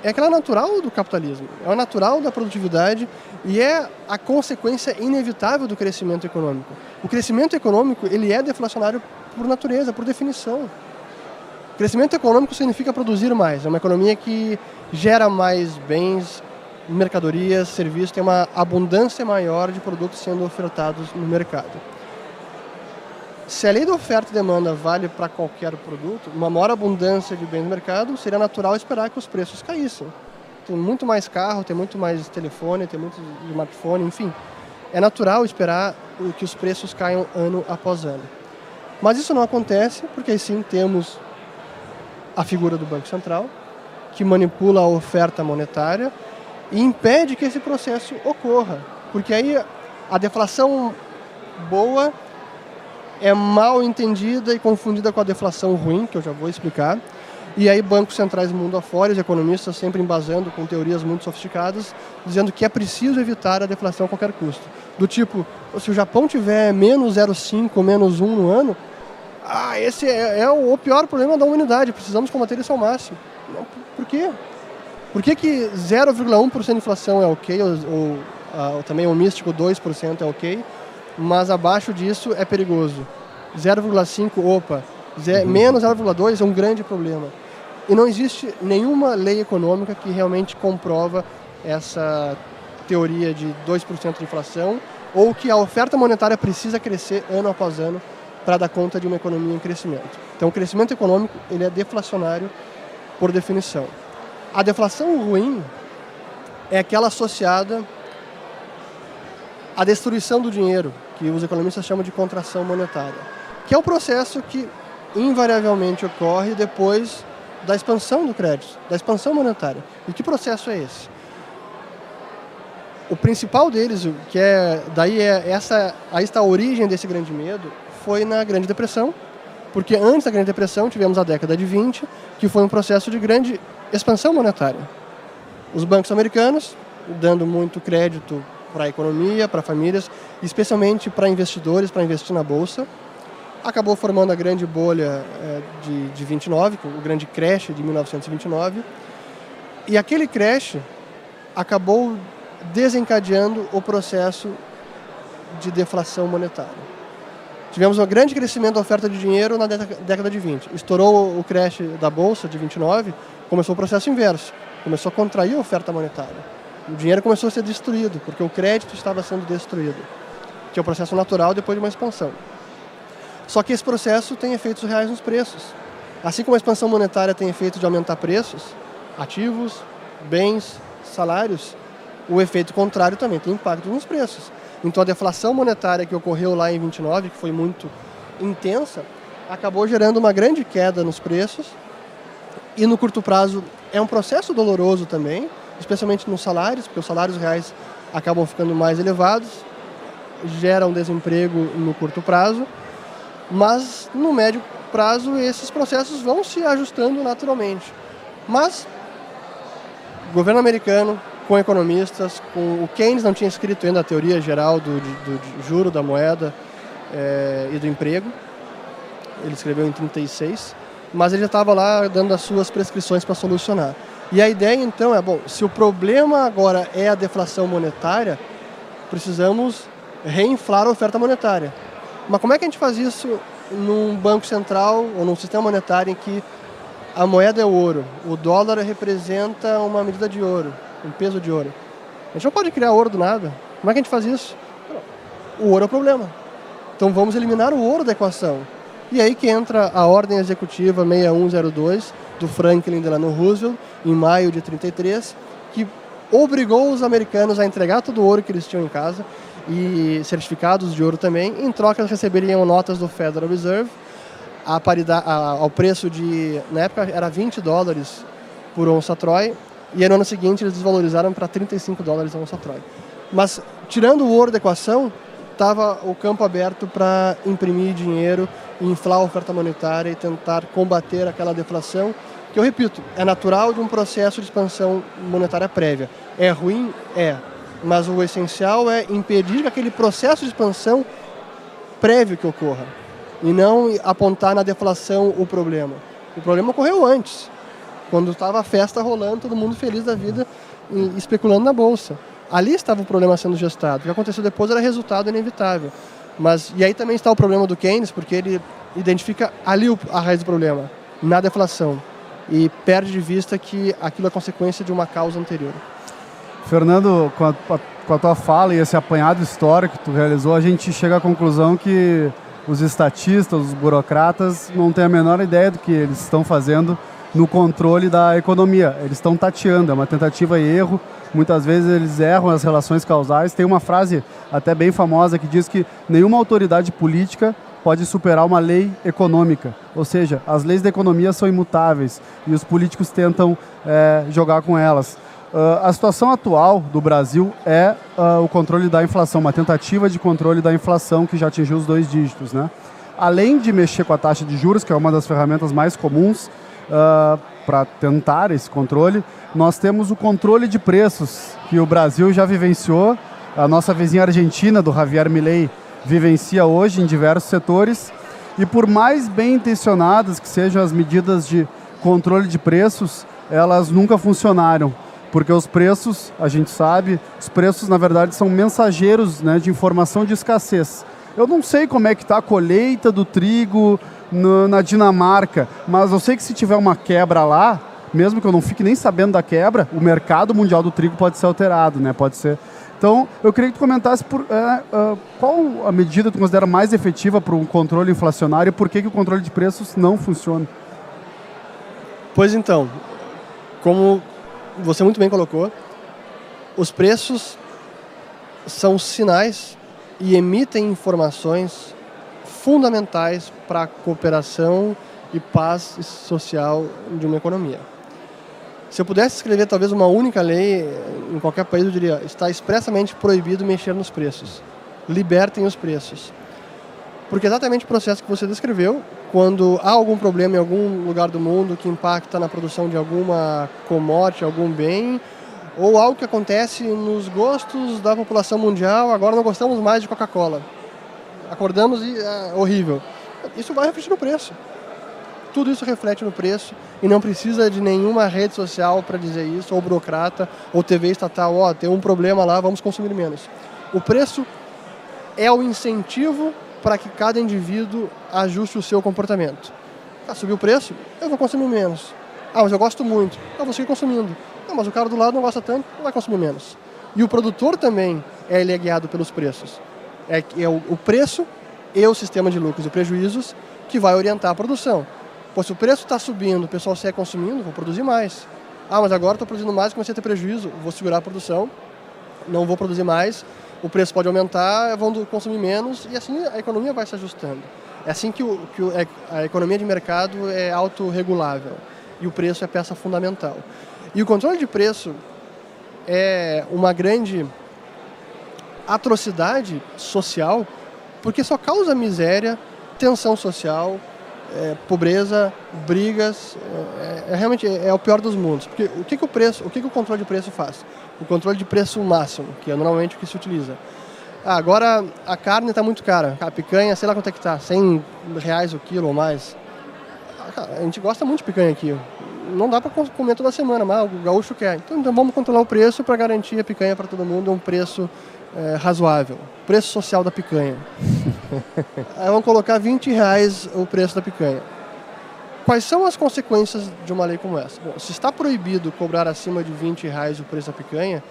é aquela natural do capitalismo, é a natural da produtividade e é a consequência inevitável do crescimento econômico. O crescimento econômico ele é deflacionário por natureza, por definição. Crescimento econômico significa produzir mais, é uma economia que gera mais bens, mercadorias, serviços, tem uma abundância maior de produtos sendo ofertados no mercado. Se a lei da oferta e demanda vale para qualquer produto, uma maior abundância de bens no mercado, seria natural esperar que os preços caíssem. tem muito mais carro, tem muito mais telefone, tem muito smartphone, enfim. É natural esperar que os preços caiam ano após ano. Mas isso não acontece porque aí sim temos a figura do Banco Central, que manipula a oferta monetária e impede que esse processo ocorra. Porque aí a deflação boa é mal entendida e confundida com a deflação ruim, que eu já vou explicar. E aí bancos centrais mundo afora, os economistas sempre embasando com teorias muito sofisticadas, dizendo que é preciso evitar a deflação a qualquer custo. Do tipo, se o Japão tiver menos 0,5, menos 1 no ano, esse é o pior problema da humanidade, precisamos combater isso ao máximo. Não, por quê? Por que 0,1% de inflação é ok, ou também o místico 2% é ok, mas abaixo disso é perigoso? 0,5, opa, menos 0,2 é um grande problema. E não existe nenhuma lei econômica que realmente comprova essa teoria de 2% de inflação ou que a oferta monetária precisa crescer ano após ano para dar conta de uma economia em crescimento. Então, o crescimento econômico ele é deflacionário por definição. A deflação ruim é aquela associada à destruição do dinheiro, que os economistas chamam de contração monetária, que é o processo que invariavelmente ocorre depois da expansão do crédito, da expansão monetária. E que processo é esse? O principal deles, que aí está a origem desse grande medo, foi na Grande Depressão, porque antes da Grande Depressão tivemos a década de 20, que foi um processo de grande expansão monetária. Os bancos americanos dando muito crédito para a economia, para famílias, especialmente para investidores, para investir na bolsa, acabou formando a grande bolha de 29, o grande crash de 1929, e aquele crash acabou desencadeando o processo de deflação monetária. Tivemos um grande crescimento da oferta de dinheiro na década de 20. Estourou o crash da bolsa de 29, começou o processo inverso, começou a contrair a oferta monetária. O dinheiro começou a ser destruído, porque o crédito estava sendo destruído, que é o processo natural depois de uma expansão. Só que esse processo tem efeitos reais nos preços. Assim como a expansão monetária tem efeito de aumentar preços, ativos, bens, salários, o efeito contrário também tem impacto nos preços. Então a deflação monetária que ocorreu lá em 29, que foi muito intensa, acabou gerando uma grande queda nos preços e no curto prazo é um processo doloroso também, especialmente nos salários, porque os salários reais acabam ficando mais elevados, geram desemprego no curto prazo, mas no médio prazo esses processos vão se ajustando naturalmente. Mas o governo americano, com economistas, o Keynes não tinha escrito ainda a teoria geral do juro, da moeda e do emprego, ele escreveu em 36, mas ele já estava lá dando as suas prescrições para solucionar. E a ideia então se o problema agora é a deflação monetária, precisamos reinflar a oferta monetária. Mas como é que a gente faz isso num banco central ou num sistema monetário em que a moeda é o ouro, o dólar representa uma medida de ouro, um peso de ouro? A gente não pode criar ouro do nada. Como é que a gente faz isso? O ouro é o problema. Então vamos eliminar o ouro da equação. E aí que entra a ordem executiva 6102 do Franklin Delano Roosevelt, em maio de 33, que obrigou os americanos a entregar todo o ouro que eles tinham em casa e certificados de ouro também. Em troca, eles receberiam notas do Federal Reserve ao preço de, na época, era $20 por onça Troy, e no ano seguinte eles desvalorizaram para $35 a onça Troy. Mas, tirando o ouro da equação, estava o campo aberto para imprimir dinheiro, inflar a oferta monetária e tentar combater aquela deflação, que eu repito, é natural de um processo de expansão monetária prévia. É ruim? É. Mas o essencial é impedir que aquele processo de expansão prévio que ocorra. E não apontar na deflação o problema. O problema ocorreu antes, quando estava a festa rolando, todo mundo feliz da vida, especulando na bolsa. Ali estava o problema sendo gestado. O que aconteceu depois era resultado inevitável. E aí também está o problema do Keynes, porque ele identifica ali a raiz do problema, na deflação. E perde de vista que aquilo é consequência de uma causa anterior.
Fernando, com a tua fala e esse apanhado histórico que tu realizou, a gente chega à conclusão que os estatistas, os burocratas, não têm a menor ideia do que eles estão fazendo no controle da economia. Eles estão tateando, é uma tentativa e erro. Muitas vezes eles erram as relações causais. Tem uma frase até bem famosa que diz que nenhuma autoridade política pode superar uma lei econômica. Ou seja, as leis da economia são imutáveis e os políticos tentam jogar com elas. A situação atual do Brasil é o controle da inflação, uma tentativa de controle da inflação que já atingiu os 2 dígitos, né? Além de mexer com a taxa de juros, que é uma das ferramentas mais comuns para tentar esse controle, nós temos o controle de preços, que o Brasil já vivenciou. A nossa vizinha Argentina, do Javier Milei, vivencia hoje em diversos setores. E por mais bem intencionadas que sejam as medidas de controle de preços, elas nunca funcionaram. Porque os preços, a gente sabe, os preços na verdade são mensageiros, né, de informação de escassez. Eu não sei como é que está a colheita do trigo na Dinamarca, mas eu sei que se tiver uma quebra lá, mesmo que eu não fique nem sabendo da quebra, o mercado mundial do trigo pode ser alterado, né? Pode ser. Então, eu queria que tu comentasse qual a medida que tu considera mais efetiva para um controle inflacionário e por que o controle de preços não funciona.
Pois então, como você muito bem colocou, os preços são sinais e emitem informações fundamentais para a cooperação e paz social de uma economia. Se eu pudesse escrever talvez uma única lei em qualquer país, eu diria: está expressamente proibido mexer nos preços. Libertem os preços. Porque exatamente o processo que você descreveu, quando há algum problema em algum lugar do mundo que impacta na produção de alguma commodity, algum bem, ou algo que acontece nos gostos da população mundial, agora não gostamos mais de Coca-Cola. Acordamos e é horrível. Isso vai refletir no preço. Tudo isso reflete no preço e não precisa de nenhuma rede social para dizer isso, ou burocrata, ou TV estatal, tem um problema lá, vamos consumir menos. O preço é o incentivo para que cada indivíduo ajuste o seu comportamento. Subiu o preço, eu vou consumir menos. Mas eu gosto muito, eu vou seguir consumindo. Mas o cara do lado não gosta tanto, não vai consumir menos. E o produtor também ele é guiado pelos preços. É o preço e o sistema de lucros e prejuízos que vai orientar a produção. Se o preço está subindo, o pessoal segue consumindo, vou produzir mais. Mas agora estou produzindo mais, comecei a ter prejuízo, vou segurar a produção, não vou produzir mais, o preço pode aumentar, vão consumir menos e assim a economia vai se ajustando. É assim que a economia de mercado é autorregulável e o preço é peça fundamental. E o controle de preço é uma grande atrocidade social, porque só causa miséria, tensão social, pobreza, brigas, realmente é o pior dos mundos. Porque o que o controle de preço faz? O controle de preço máximo, que é normalmente o que se utiliza. Agora a carne está muito cara, a picanha, sei lá quanto é que está, R$100 o quilo ou mais. A gente gosta muito de picanha aqui. Não dá para comer toda semana, mas o gaúcho quer. Então vamos controlar o preço para garantir a picanha para todo mundo, um preço razoável. Preço social da picanha. Aí vamos colocar R$20 o preço da picanha. Quais são as consequências de uma lei como essa? Bom, se está proibido cobrar acima de R$20 o preço da picanha,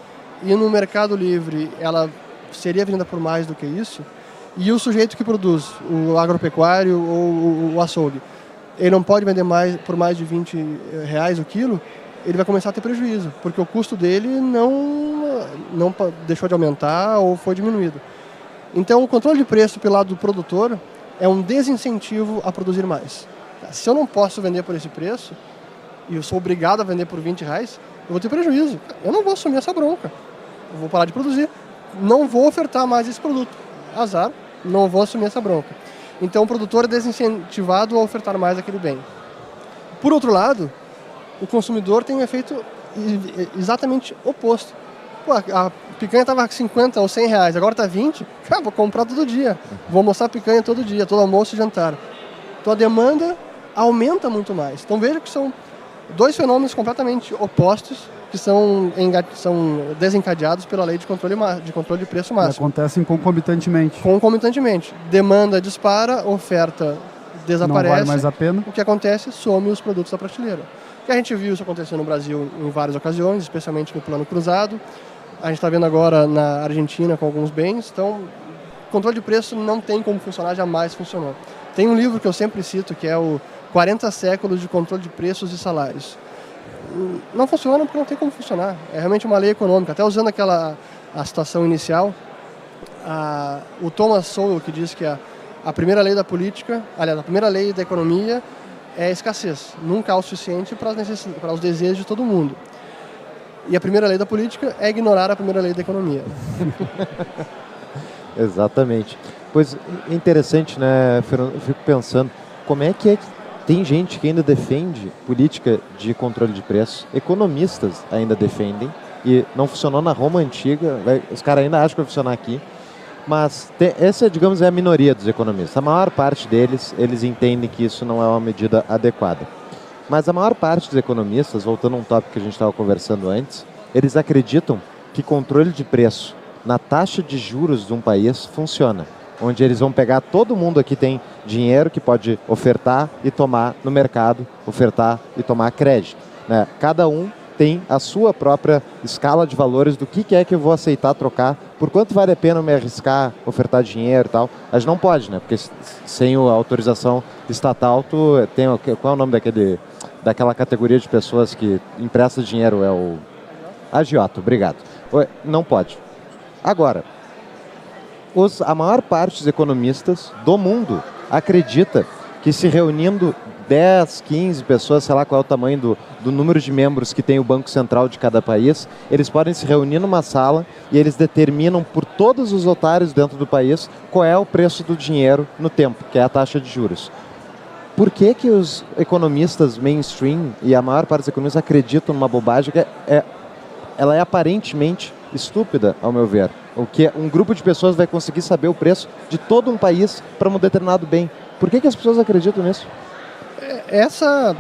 e no mercado livre ela seria vendida por mais do que isso, e o sujeito que produz, o agropecuário ou o açougue, ele não pode vender por mais de R$20 o quilo, ele vai começar a ter prejuízo, porque o custo dele não deixou de aumentar ou foi diminuído. Então, o controle de preço pelo lado do produtor é um desincentivo a produzir mais. Se eu não posso vender por esse preço, e eu sou obrigado a vender por R$20, eu vou ter prejuízo. Eu não vou assumir essa bronca. Eu vou parar de produzir. Não vou ofertar mais esse produto. Azar, não vou assumir essa bronca. Então, o produtor é desincentivado a ofertar mais aquele bem. Por outro lado, o consumidor tem um efeito exatamente oposto. A picanha estava R$50 ou R$100, agora está R$20. Vou comprar todo dia. Vou almoçar picanha todo dia, todo almoço e jantar. Então, a demanda aumenta muito mais. Então, veja que são dois fenômenos completamente opostos que são desencadeados pela lei de controle de preço máximo.
Acontecem concomitantemente.
Concomitantemente. Demanda dispara, oferta desaparece.
Não vale mais a pena.
O que acontece? Some os produtos da prateleira. E a gente viu isso acontecer no Brasil em várias ocasiões, especialmente no plano cruzado. A gente está vendo agora na Argentina com alguns bens. Então, controle de preço não tem como funcionar, jamais funcionou. Tem um livro que eu sempre cito, que é o 40 séculos de controle de preços e salários. Não funciona porque não tem como funcionar. É realmente uma lei econômica. Até usando a citação inicial, o Thomas Sowell, que diz que a primeira lei da política, aliás, a primeira lei da economia é a escassez. Nunca há o suficiente para os desejos de todo mundo. E a primeira lei da política é ignorar a primeira lei da economia.
Exatamente. Pois é interessante, né, Fernando? Eu fico pensando, como é que tem gente que ainda defende política de controle de preço, economistas ainda defendem, e não funcionou na Roma Antiga, os caras ainda acham que vai funcionar aqui, mas essa, digamos, é a minoria dos economistas. A maior parte deles, eles entendem que isso não é uma medida adequada. Mas a maior parte dos economistas, voltando a um tópico que a gente estava conversando antes, eles acreditam que controle de preço na taxa de juros de um país funciona, onde eles vão pegar todo mundo aqui tem dinheiro que pode ofertar e tomar no mercado, ofertar e tomar crédito, né? Cada um tem a sua própria escala de valores do que é que eu vou aceitar trocar, por quanto vale a pena me arriscar, ofertar dinheiro e tal. A gente não pode, né? Porque sem a autorização estatal, tu tem, qual é o nome daquela categoria de pessoas que empresta dinheiro? É o agiota, obrigado. Não pode. Agora, a maior parte dos economistas do mundo acredita que se reunindo 10, 15 pessoas, sei lá qual é o tamanho do número de membros que tem o Banco Central de cada país, eles podem se reunir numa sala e eles determinam por todos os otários dentro do país qual é o preço do dinheiro no tempo, que é a taxa de juros. Por que os economistas mainstream e a maior parte dos economistas acreditam numa bobagem que ela é aparentemente estúpida, ao meu ver? O que um grupo de pessoas vai conseguir saber o preço de todo um país para um determinado bem. Por que as pessoas acreditam nisso?
Essa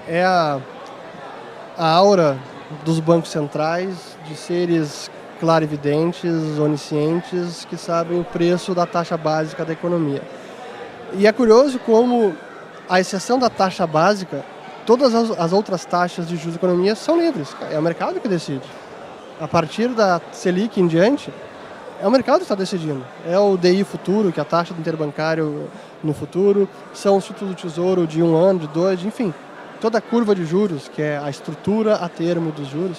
é a aura dos bancos centrais, de seres clarividentes, oniscientes, que sabem o preço da taxa básica da economia. E é curioso como, à exceção da taxa básica, todas as outras taxas de juros da economia são livres. É o mercado que decide. A partir da Selic em diante, é o mercado que está decidindo. É o DI futuro, que é a taxa do interbancário no futuro, são os títulos do tesouro de 1 ano, de 2, enfim. Toda a curva de juros, que é a estrutura a termo dos juros,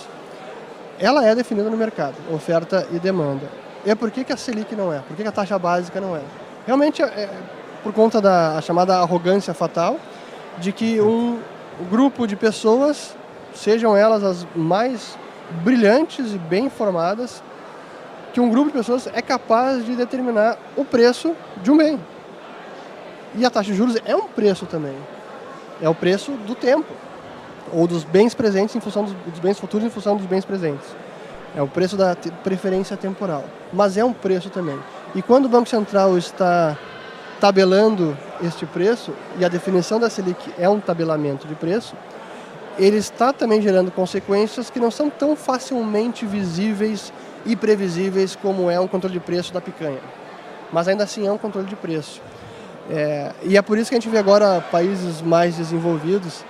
ela é definida no mercado, oferta e demanda. E por que a Selic não é? Por que a taxa básica não é? Realmente é por conta da chamada arrogância fatal de que um grupo de pessoas, sejam elas as mais brilhantes e bem informadas, que um grupo de pessoas é capaz de determinar o preço de um bem. E a taxa de juros é um preço também. É o preço do tempo, ou dos bens presentes em função dos bens futuros em função dos bens presentes. É o preço da preferência temporal. Mas é um preço também. E quando o Banco Central está tabelando este preço, e a definição da Selic é um tabelamento de preço, ele está também gerando consequências que não são tão facilmente visíveis e previsíveis como é um controle de preço da picanha. Mas ainda assim é um controle de preço. E é por isso que a gente vê agora países mais desenvolvidos,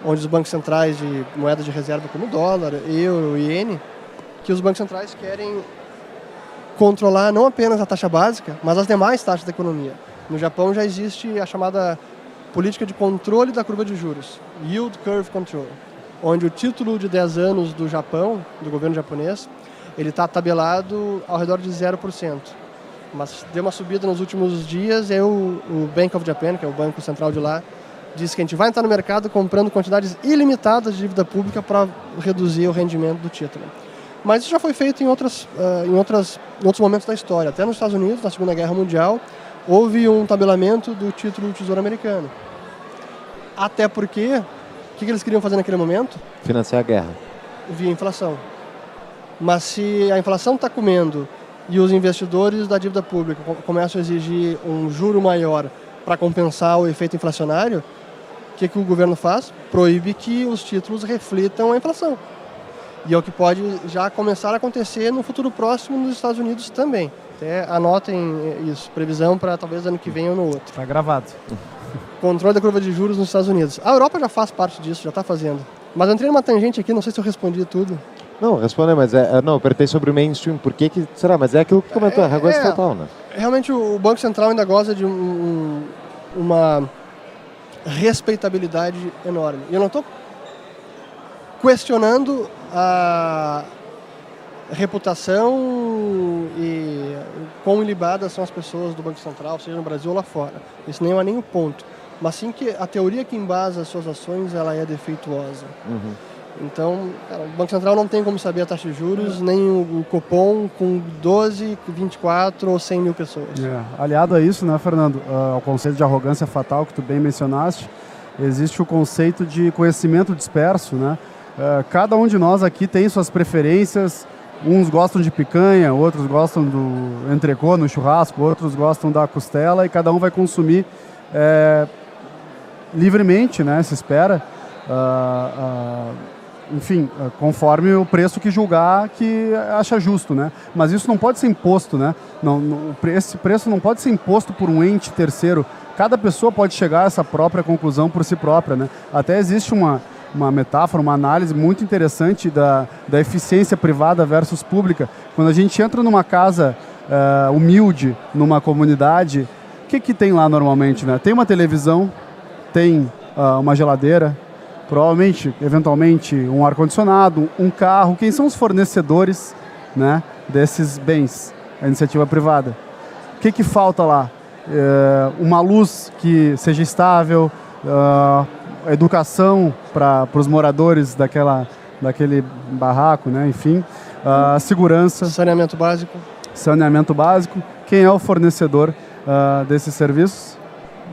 onde os bancos centrais de moedas de reserva como dólar, euro, iene, que os bancos centrais querem controlar não apenas a taxa básica, mas as demais taxas da economia. No Japão já existe a chamada política de controle da curva de juros, Yield Curve Control, onde o título de 10 anos do Japão, do governo japonês, ele está tabelado ao redor de 0%. Mas deu uma subida nos últimos dias e o Bank of Japan, que é o banco central de lá, disse que a gente vai entrar no mercado comprando quantidades ilimitadas de dívida pública para reduzir o rendimento do título. Mas isso já foi feito em outros momentos da história. Até nos Estados Unidos, na Segunda Guerra Mundial, houve um tabelamento do título do Tesouro Americano. Até porque, o que eles queriam fazer naquele momento?
Financiar a guerra.
Via inflação. Mas se a inflação está comendo e os investidores da dívida pública começam a exigir um juro maior para compensar o efeito inflacionário, o que o governo faz? Proíbe que os títulos reflitam a inflação. E é o que pode já começar a acontecer no futuro próximo nos Estados Unidos também. Até anotem isso, previsão para talvez ano que vem ou no outro.
Está gravado.
Controle da curva de juros nos Estados Unidos. A Europa já faz parte disso, já está fazendo. Mas eu entrei numa tangente aqui, não sei se eu respondi tudo.
Não, responde, mas eu perguntei sobre o mainstream. Por que será? Mas é aquilo que comentou, a arrogância total, né?
Realmente o Banco Central ainda goza de uma respeitabilidade enorme. E eu não estou questionando a reputação e quão ilibadas são as pessoas do Banco Central, seja no Brasil ou lá fora. Isso nem é nem o ponto. Mas sim que a teoria que embasa as suas ações, ela é defeituosa. Então, cara, o Banco Central não tem como saber a taxa de juros, nem o Copom com 12, 24 ou 100 mil pessoas.
Aliado a isso, né, Fernando, ao conceito de arrogância fatal que tu bem mencionaste, existe o conceito de conhecimento disperso, né? Cada um de nós aqui tem suas preferências. Uns gostam de picanha, outros gostam do entrecô no churrasco, outros gostam da costela, e cada um vai consumir livremente, né, se espera, enfim, conforme o preço que julgar que acha justo, né? Mas isso não pode ser imposto, né? Esse preço não pode ser imposto por um ente terceiro. Cada pessoa pode chegar a essa própria conclusão por si própria, né? Até existe uma metáfora, uma análise muito interessante da eficiência privada versus pública. Quando a gente entra numa casa humilde, numa comunidade, o que tem lá normalmente, né? Tem uma televisão, tem uma geladeira, provavelmente, eventualmente, um ar-condicionado, um carro. Quem são os fornecedores, né, desses bens? A iniciativa privada. O que falta lá? Uma luz que seja estável, educação para os moradores daquele barraco, né? Enfim, segurança.
Saneamento básico.
Saneamento básico. Quem é o fornecedor desses serviços?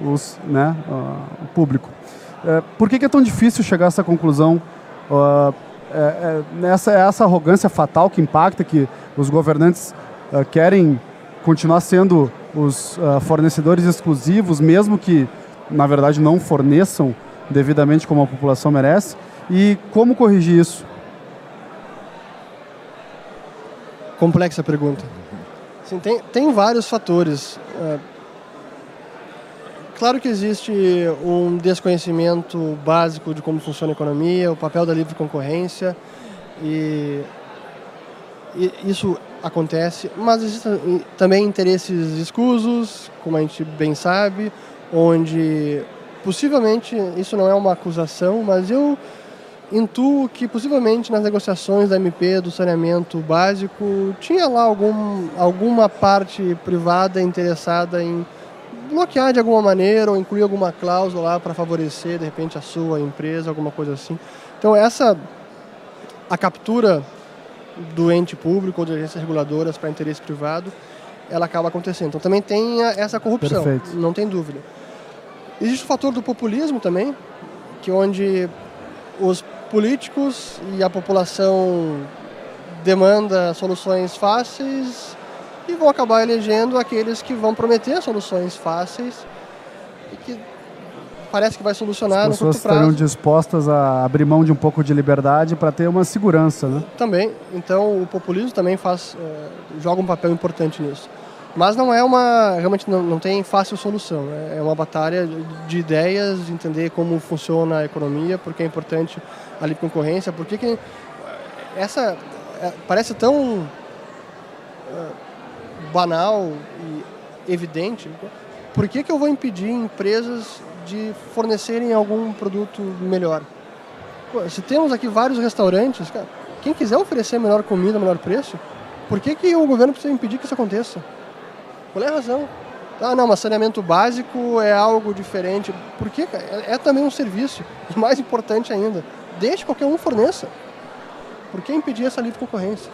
O público. Por que é tão difícil chegar a essa conclusão? Essa arrogância fatal que impacta, que os governantes querem continuar sendo os fornecedores exclusivos, mesmo que, na verdade, não forneçam devidamente como a população merece. E como corrigir isso?
Complexa pergunta. Sim, tem vários fatores. Claro que existe um desconhecimento básico de como funciona a economia, o papel da livre concorrência, e isso acontece, mas existem também interesses escusos, como a gente bem sabe, onde possivelmente, isso não é uma acusação, mas eu intuo que possivelmente nas negociações da MP do saneamento básico tinha lá alguma parte privada interessada em bloquear de alguma maneira ou incluir alguma cláusula lá para favorecer de repente a sua empresa, alguma coisa assim. Então a captura do ente público ou de agências reguladoras para interesse privado, ela acaba acontecendo. Então também tem essa corrupção. Perfeito. Não tem dúvida. Existe o fator do populismo também, que onde os políticos e a população demanda soluções fáceis e vão acabar elegendo aqueles que vão prometer soluções fáceis e que parece que vai solucionar no curto prazo. As pessoas estariam
dispostas a abrir mão de um pouco de liberdade para ter uma segurança, né?
Também. Então o populismo também joga um papel importante nisso. Mas não é realmente não tem fácil solução. É uma batalha de ideias, de entender como funciona a economia, porque é importante a livre concorrência, porque essa parece tão banal e evidente. Por que eu vou impedir empresas de fornecerem algum produto melhor? Se temos aqui vários restaurantes, cara, quem quiser oferecer melhor comida, melhor preço, por que o governo precisa impedir que isso aconteça? Qual é a razão? Não, mas saneamento básico é algo diferente. Por quê? É também um serviço. E mais importante ainda, deixe qualquer um forneça. Por que impedir essa livre concorrência?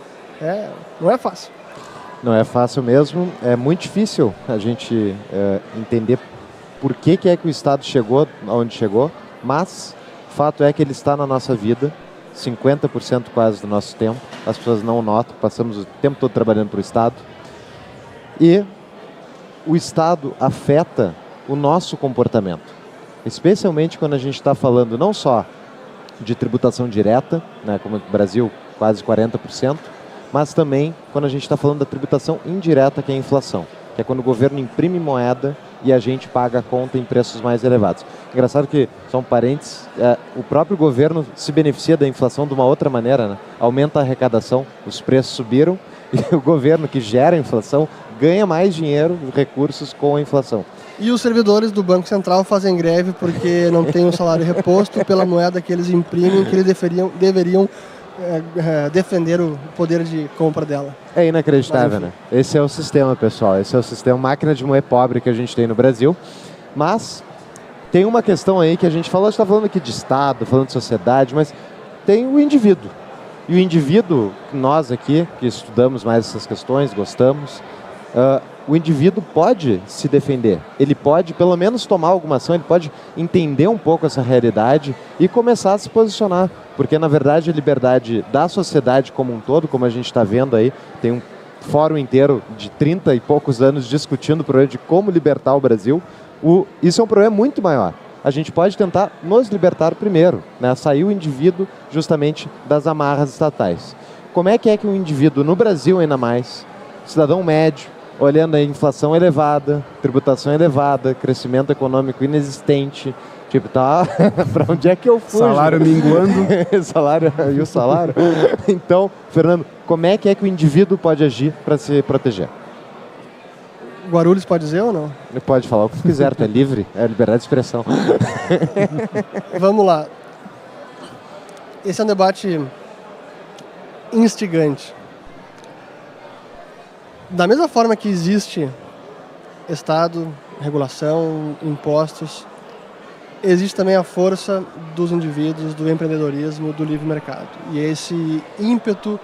Não é fácil.
Não é fácil mesmo. É muito difícil a gente entender por que é que o Estado chegou onde chegou, mas o fato é que ele está na nossa vida, 50% quase do nosso tempo. As pessoas não notam, passamos o tempo todo trabalhando para o Estado. E o Estado afeta o nosso comportamento, especialmente quando a gente está falando não só de tributação direta, né, como no Brasil, quase 40%, mas também quando a gente está falando da tributação indireta, que é a inflação, que é quando o governo imprime moeda e a gente paga a conta em preços mais elevados. Engraçado que, só um parênteses, o próprio governo se beneficia da inflação de uma outra maneira, né? Aumenta a arrecadação, os preços subiram, e o governo que gera a inflação ganha mais dinheiro, recursos com a inflação.
E os servidores do Banco Central fazem greve porque não tem o salário reposto pela moeda que eles imprimem, que eles deveriam defender o poder de compra dela.
É inacreditável, né? Esse é o sistema, pessoal. Esse é o sistema máquina de moer pobre que a gente tem no Brasil. Mas tem uma questão aí que a gente está falando aqui de Estado, falando de sociedade, mas tem o indivíduo. E o indivíduo, nós aqui, que estudamos mais essas questões, gostamos, o indivíduo pode se defender. Ele pode, pelo menos, tomar alguma ação, ele pode entender um pouco essa realidade e começar a se posicionar. Porque, na verdade, a liberdade da sociedade como um todo, como a gente está vendo aí, tem um fórum inteiro de 30 e poucos anos discutindo o problema de como libertar o Brasil. Isso é um problema muito maior. A gente pode tentar nos libertar primeiro, né? Sair o indivíduo justamente das amarras estatais. Como é que um indivíduo, no Brasil ainda mais, cidadão médio, olhando a inflação elevada, tributação elevada, crescimento econômico inexistente, tipo, tá, para onde é que eu fujo?
Salário minguando.
Salário, e o salário? Então, Fernando, como é que o indivíduo pode agir para se proteger?
Guarulhos pode dizer ou não?
Ele pode falar o que quiser, tá livre, é liberdade de expressão.
Vamos lá. Esse é um debate instigante. Da mesma forma que existe Estado, regulação, impostos, existe também a força dos indivíduos, do empreendedorismo, do livre mercado. E esse ímpeto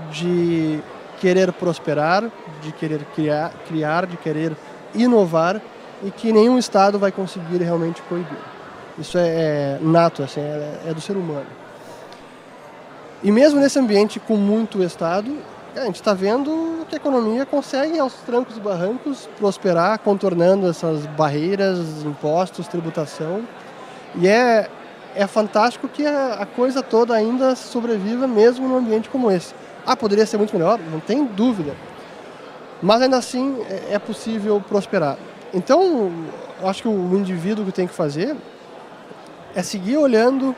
de querer prosperar, de querer criar, de querer inovar e que nenhum Estado vai conseguir realmente coibir. Isso é nato, assim, é do ser humano. E mesmo nesse ambiente com muito Estado, a gente está vendo que a economia consegue, aos trancos e barrancos, prosperar, contornando essas barreiras, impostos, tributação. E é fantástico que a coisa toda ainda sobreviva mesmo num ambiente como esse. Poderia ser muito melhor? Não tem dúvida. Mas ainda assim é possível prosperar. Então, eu acho que o indivíduo que tem que fazer é seguir olhando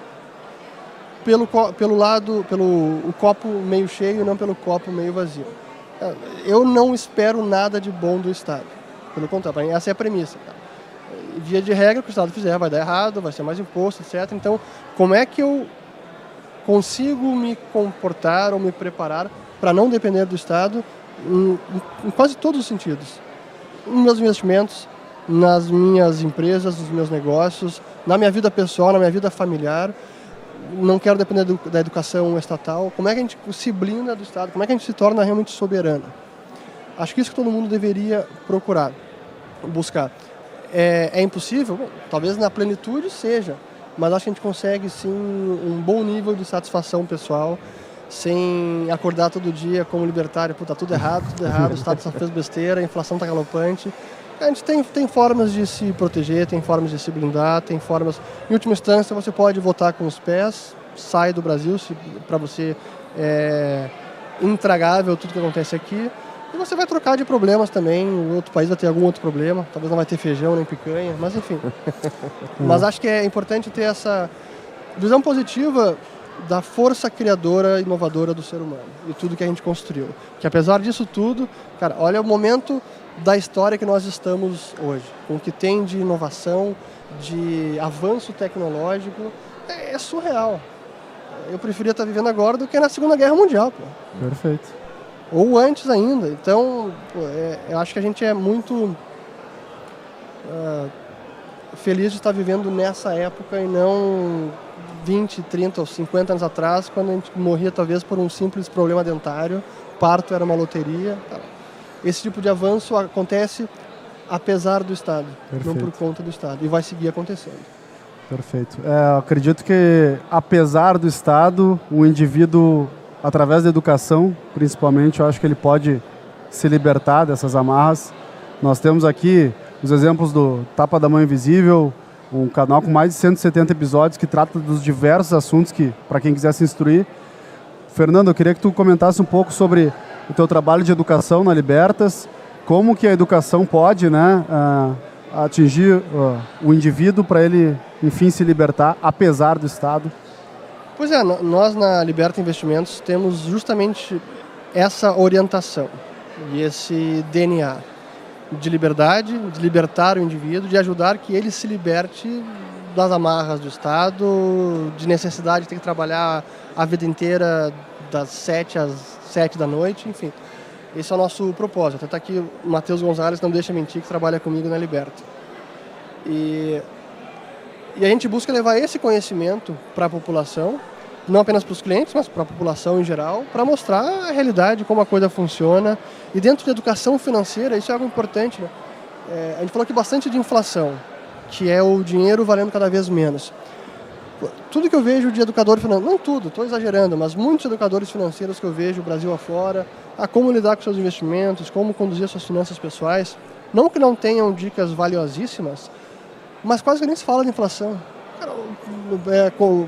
pelo o copo meio cheio e não pelo copo meio vazio. Eu não espero nada de bom do Estado. Pelo contrário, essa é a premissa. Via de regra, o que o Estado fizer vai dar errado, vai ser mais imposto, etc. Então, como é que eu consigo me comportar ou me preparar para não depender do Estado em quase todos os sentidos? Nos meus investimentos, nas minhas empresas, nos meus negócios, na minha vida pessoal, na minha vida familiar. Não quero depender da educação estatal. Como é que a gente se blinda do Estado? Como é que a gente se torna realmente soberano? Acho que isso que todo mundo deveria procurar, buscar. É impossível? Bom, talvez na plenitude seja, mas acho que a gente consegue sim um bom nível de satisfação pessoal, sem acordar todo dia como libertário, tá tudo errado, o Estado só fez besteira, a inflação está galopante. A gente tem formas de se proteger, tem formas de se blindar, tem formas... Em última instância, você pode votar com os pés, sai do Brasil, para você é intragável tudo que acontece aqui, e você vai trocar de problemas também, o outro país vai ter algum outro problema, talvez não vai ter feijão nem picanha, mas enfim. Mas acho que é importante ter essa visão positiva da força criadora e inovadora do ser humano e tudo que a gente construiu. Que apesar disso tudo, cara, olha o momento da história que nós estamos hoje, com o que tem de inovação, de avanço tecnológico, é surreal. Eu preferia estar vivendo agora do que na Segunda Guerra Mundial. Pô.
Perfeito.
Ou antes ainda. Então, eu acho que a gente é muito feliz de estar vivendo nessa época e não 20, 30 ou 50 anos atrás, quando a gente morria talvez por um simples problema dentário, parto era uma loteria. Esse tipo de avanço acontece apesar do Estado, não por conta do Estado, e vai seguir acontecendo.
Perfeito. Eu acredito que, apesar do Estado, o indivíduo, através da educação, principalmente, eu acho que ele pode se libertar dessas amarras. Nós temos aqui os exemplos do Tapa da Mão Invisível, um canal com mais de 170 episódios que trata dos diversos assuntos que, para quem quiser se instruir. Fernando, eu queria que tu comentasse um pouco sobre o teu trabalho de educação na Libertas, como que a educação pode, né, atingir o indivíduo para ele, enfim, se libertar, apesar do Estado.
Pois é, nós na Liberta Investimentos temos justamente essa orientação. e esse DNA de liberdade, de libertar o indivíduo, de ajudar que ele se liberte das amarras do Estado, de necessidade de ter que trabalhar a vida inteira das 7 às 7 da noite, enfim. Esse é o nosso propósito. Até aqui o Matheus Gonzalez, não deixa mentir, que trabalha comigo na Liberta. E a gente busca levar esse conhecimento para a população, não apenas para os clientes, mas para a população em geral, para mostrar a realidade, como a coisa funciona. E dentro da educação financeira, isso é algo importante, né? A gente falou aqui bastante de inflação, que é o dinheiro valendo cada vez menos. Tudo que eu vejo de educador financeiro, não tudo, estou exagerando, mas muitos educadores financeiros que eu vejo Brasil afora, a como lidar com seus investimentos, como conduzir suas finanças pessoais, não que não tenham dicas valiosíssimas, mas quase que nem se fala de inflação.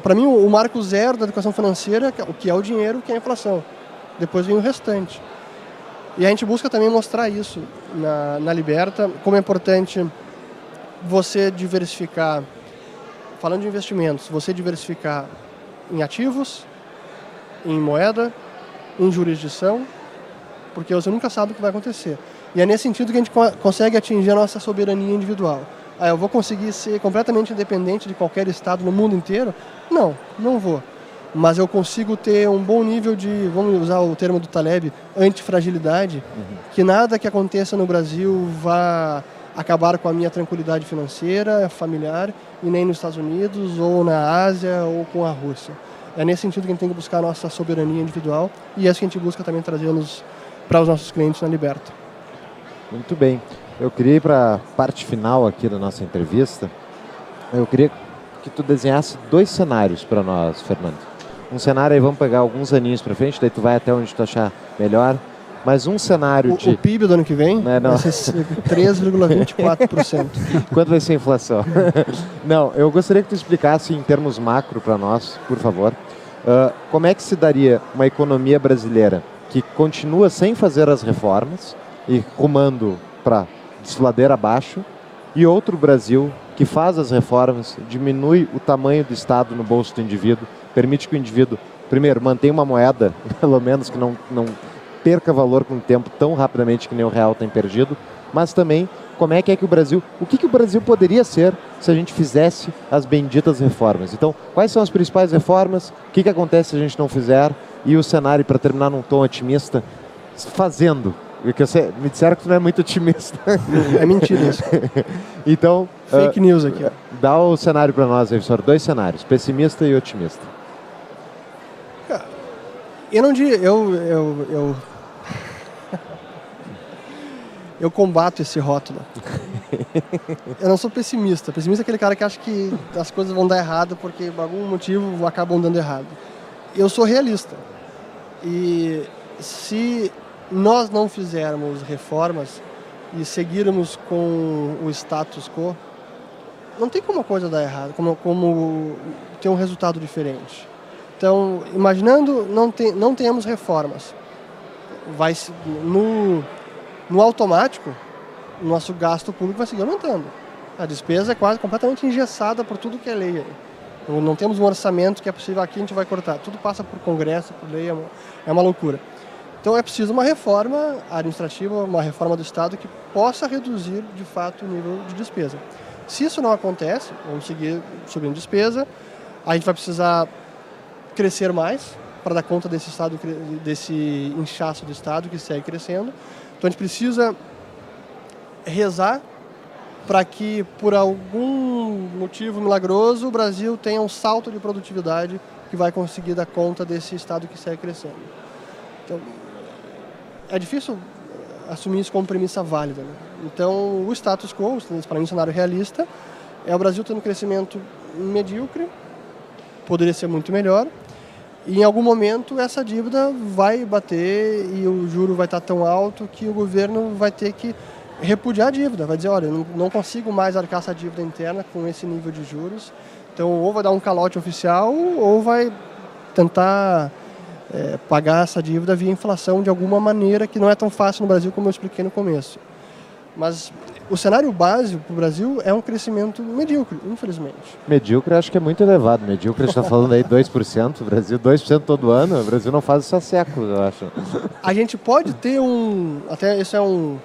Para mim, o marco zero da educação financeira, o que é o dinheiro, que é a inflação. Depois vem o restante. E a gente busca também mostrar isso na Liberta, como é importante você diversificar, falando de investimentos, você diversificar em ativos, em moeda, em jurisdição, porque você nunca sabe o que vai acontecer. E é nesse sentido que a gente consegue atingir a nossa soberania individual. Eu vou conseguir ser completamente independente de qualquer estado no mundo inteiro? Não vou. Mas eu consigo ter um bom nível de, vamos usar o termo do Taleb, antifragilidade, que nada que aconteça no Brasil vá acabar com a minha tranquilidade financeira, familiar, e nem nos Estados Unidos, ou na Ásia, ou com a Rússia. É nesse sentido que a gente tem que buscar a nossa soberania individual, e é isso que a gente busca também trazê-los para os nossos clientes na Liberta.
Muito bem. Eu queria ir para a parte final aqui da nossa entrevista. Eu queria que tu desenhasse 2 cenários para nós, Fernando. Um cenário aí, vamos pegar alguns aninhos para frente, daí tu vai até onde tu achar melhor. Mas um cenário
o PIB do ano que vem vai ser 3,24%.
Quanto vai ser a inflação? Não, eu gostaria que tu explicasse em termos macro para nós, por favor, como é que se daria uma economia brasileira que continua sem fazer as reformas e rumando para desfiladeira abaixo, e outro Brasil que faz as reformas, diminui o tamanho do Estado no bolso do indivíduo, permite que o indivíduo, primeiro, mantenha uma moeda, pelo menos que não perca valor com o tempo tão rapidamente que nem o real tem perdido, mas também como é que o Brasil, o que o Brasil poderia ser se a gente fizesse as benditas reformas. Então, quais são as principais reformas, o que acontece se a gente não fizer, e o cenário, para terminar num tom otimista, fazendo. Porque me disseram que tu não é muito otimista.
É mentira isso.
Então,
fake news aqui.
Dá o cenário para nós, professor. 2 cenários, pessimista e otimista.
Eu não diria, eu combato esse rótulo. Eu não sou pessimista. Pessimista é aquele cara que acha que as coisas vão dar errado porque por algum motivo acabam dando errado. Eu sou realista. E se nós não fizermos reformas e seguirmos com o status quo, não tem como a coisa dar errado, como ter um resultado diferente. Então, imaginando não tenhamos reformas, no automático, o nosso gasto público vai seguir aumentando. A despesa é quase completamente engessada por tudo que é lei. Não temos um orçamento que é possível, aqui a gente vai cortar. Tudo passa por Congresso, por lei, é uma loucura. Então é preciso uma reforma administrativa, uma reforma do Estado que possa reduzir, de fato, o nível de despesa. Se isso não acontece, vamos seguir subindo despesa, a gente vai precisar crescer mais para dar conta desse inchaço do Estado que segue crescendo. Então a gente precisa rezar para que, por algum motivo milagroso, o Brasil tenha um salto de produtividade que vai conseguir dar conta desse Estado que segue crescendo. Então, é difícil assumir isso como premissa válida, né? Então, o status quo, para mim, um cenário realista, é o Brasil tendo um crescimento medíocre, poderia ser muito melhor, e em algum momento essa dívida vai bater e o juro vai estar tão alto que o governo vai ter que repudiar a dívida, vai dizer, olha, eu não consigo mais arcar essa dívida interna com esse nível de juros, então ou vai dar um calote oficial ou vai tentar pagar essa dívida via inflação de alguma maneira que não é tão fácil no Brasil como eu expliquei no começo. Mas o cenário básico para o Brasil é um crescimento medíocre, infelizmente.
Medíocre acho que é muito elevado. Medíocre a gente está falando aí 2%, o Brasil 2% todo ano. O Brasil não faz isso há séculos, eu acho.
A gente pode ter até isso é um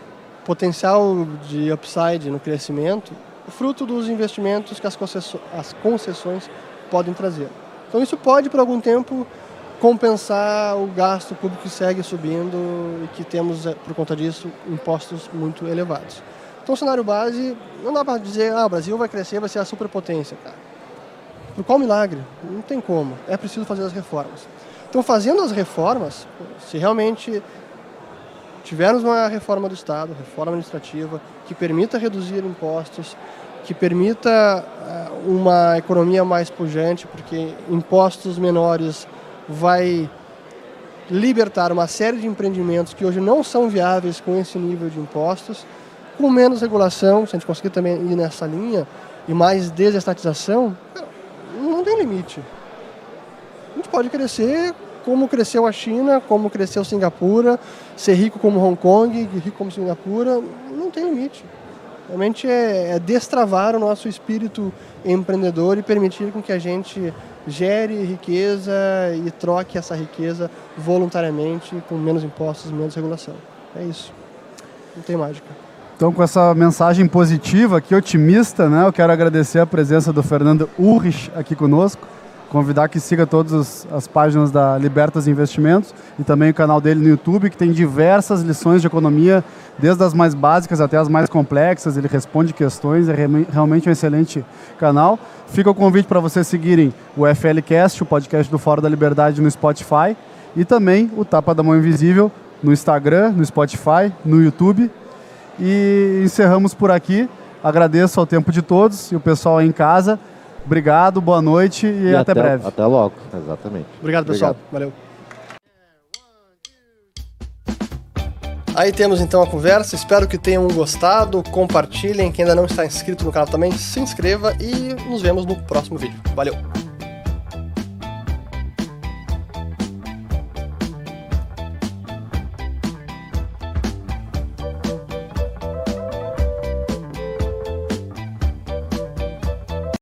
potencial de upside no crescimento, fruto dos investimentos que as concessões podem trazer. Então isso pode, por algum tempo, compensar o gasto público que segue subindo e que temos, por conta disso, impostos muito elevados. Então, o cenário base, não dá para dizer, o Brasil vai crescer, vai ser a superpotência, cara. Por qual milagre? Não tem como. É preciso fazer as reformas. Então, fazendo as reformas, se realmente tivermos uma reforma do Estado, reforma administrativa, que permita reduzir impostos, que permita uma economia mais pujante, porque impostos menores vai libertar uma série de empreendimentos que hoje não são viáveis com esse nível de impostos, com menos regulação, se a gente conseguir também ir nessa linha, e mais desestatização, não tem limite. A gente pode crescer como cresceu a China, como cresceu Singapura, ser rico como Hong Kong, rico como Singapura, não tem limite. Realmente é destravar o nosso espírito empreendedor e permitir com que a gente gere riqueza e troque essa riqueza voluntariamente, com menos impostos, menos regulação. É isso. Não tem mágica.
Então, com essa mensagem positiva, aqui otimista, né, eu quero agradecer a presença do Fernando Urrich aqui conosco, convidar que siga todas as páginas da Libertas Investimentos e também o canal dele no YouTube, que tem diversas lições de economia, desde as mais básicas até as mais complexas. Ele responde questões, é realmente um excelente canal. Fica o convite para vocês seguirem o FLcast, o podcast do Fórum da Liberdade, no Spotify, e também o Tapa da Mão Invisível no Instagram, no Spotify, no YouTube. E encerramos por aqui. Agradeço ao tempo de todos e o pessoal aí em casa. Obrigado, boa noite e até breve.
Até logo, exatamente.
Obrigado, pessoal. Valeu. Aí temos então a conversa, espero que tenham gostado, compartilhem, quem ainda não está inscrito no canal também, se inscreva e nos vemos no próximo vídeo. Valeu!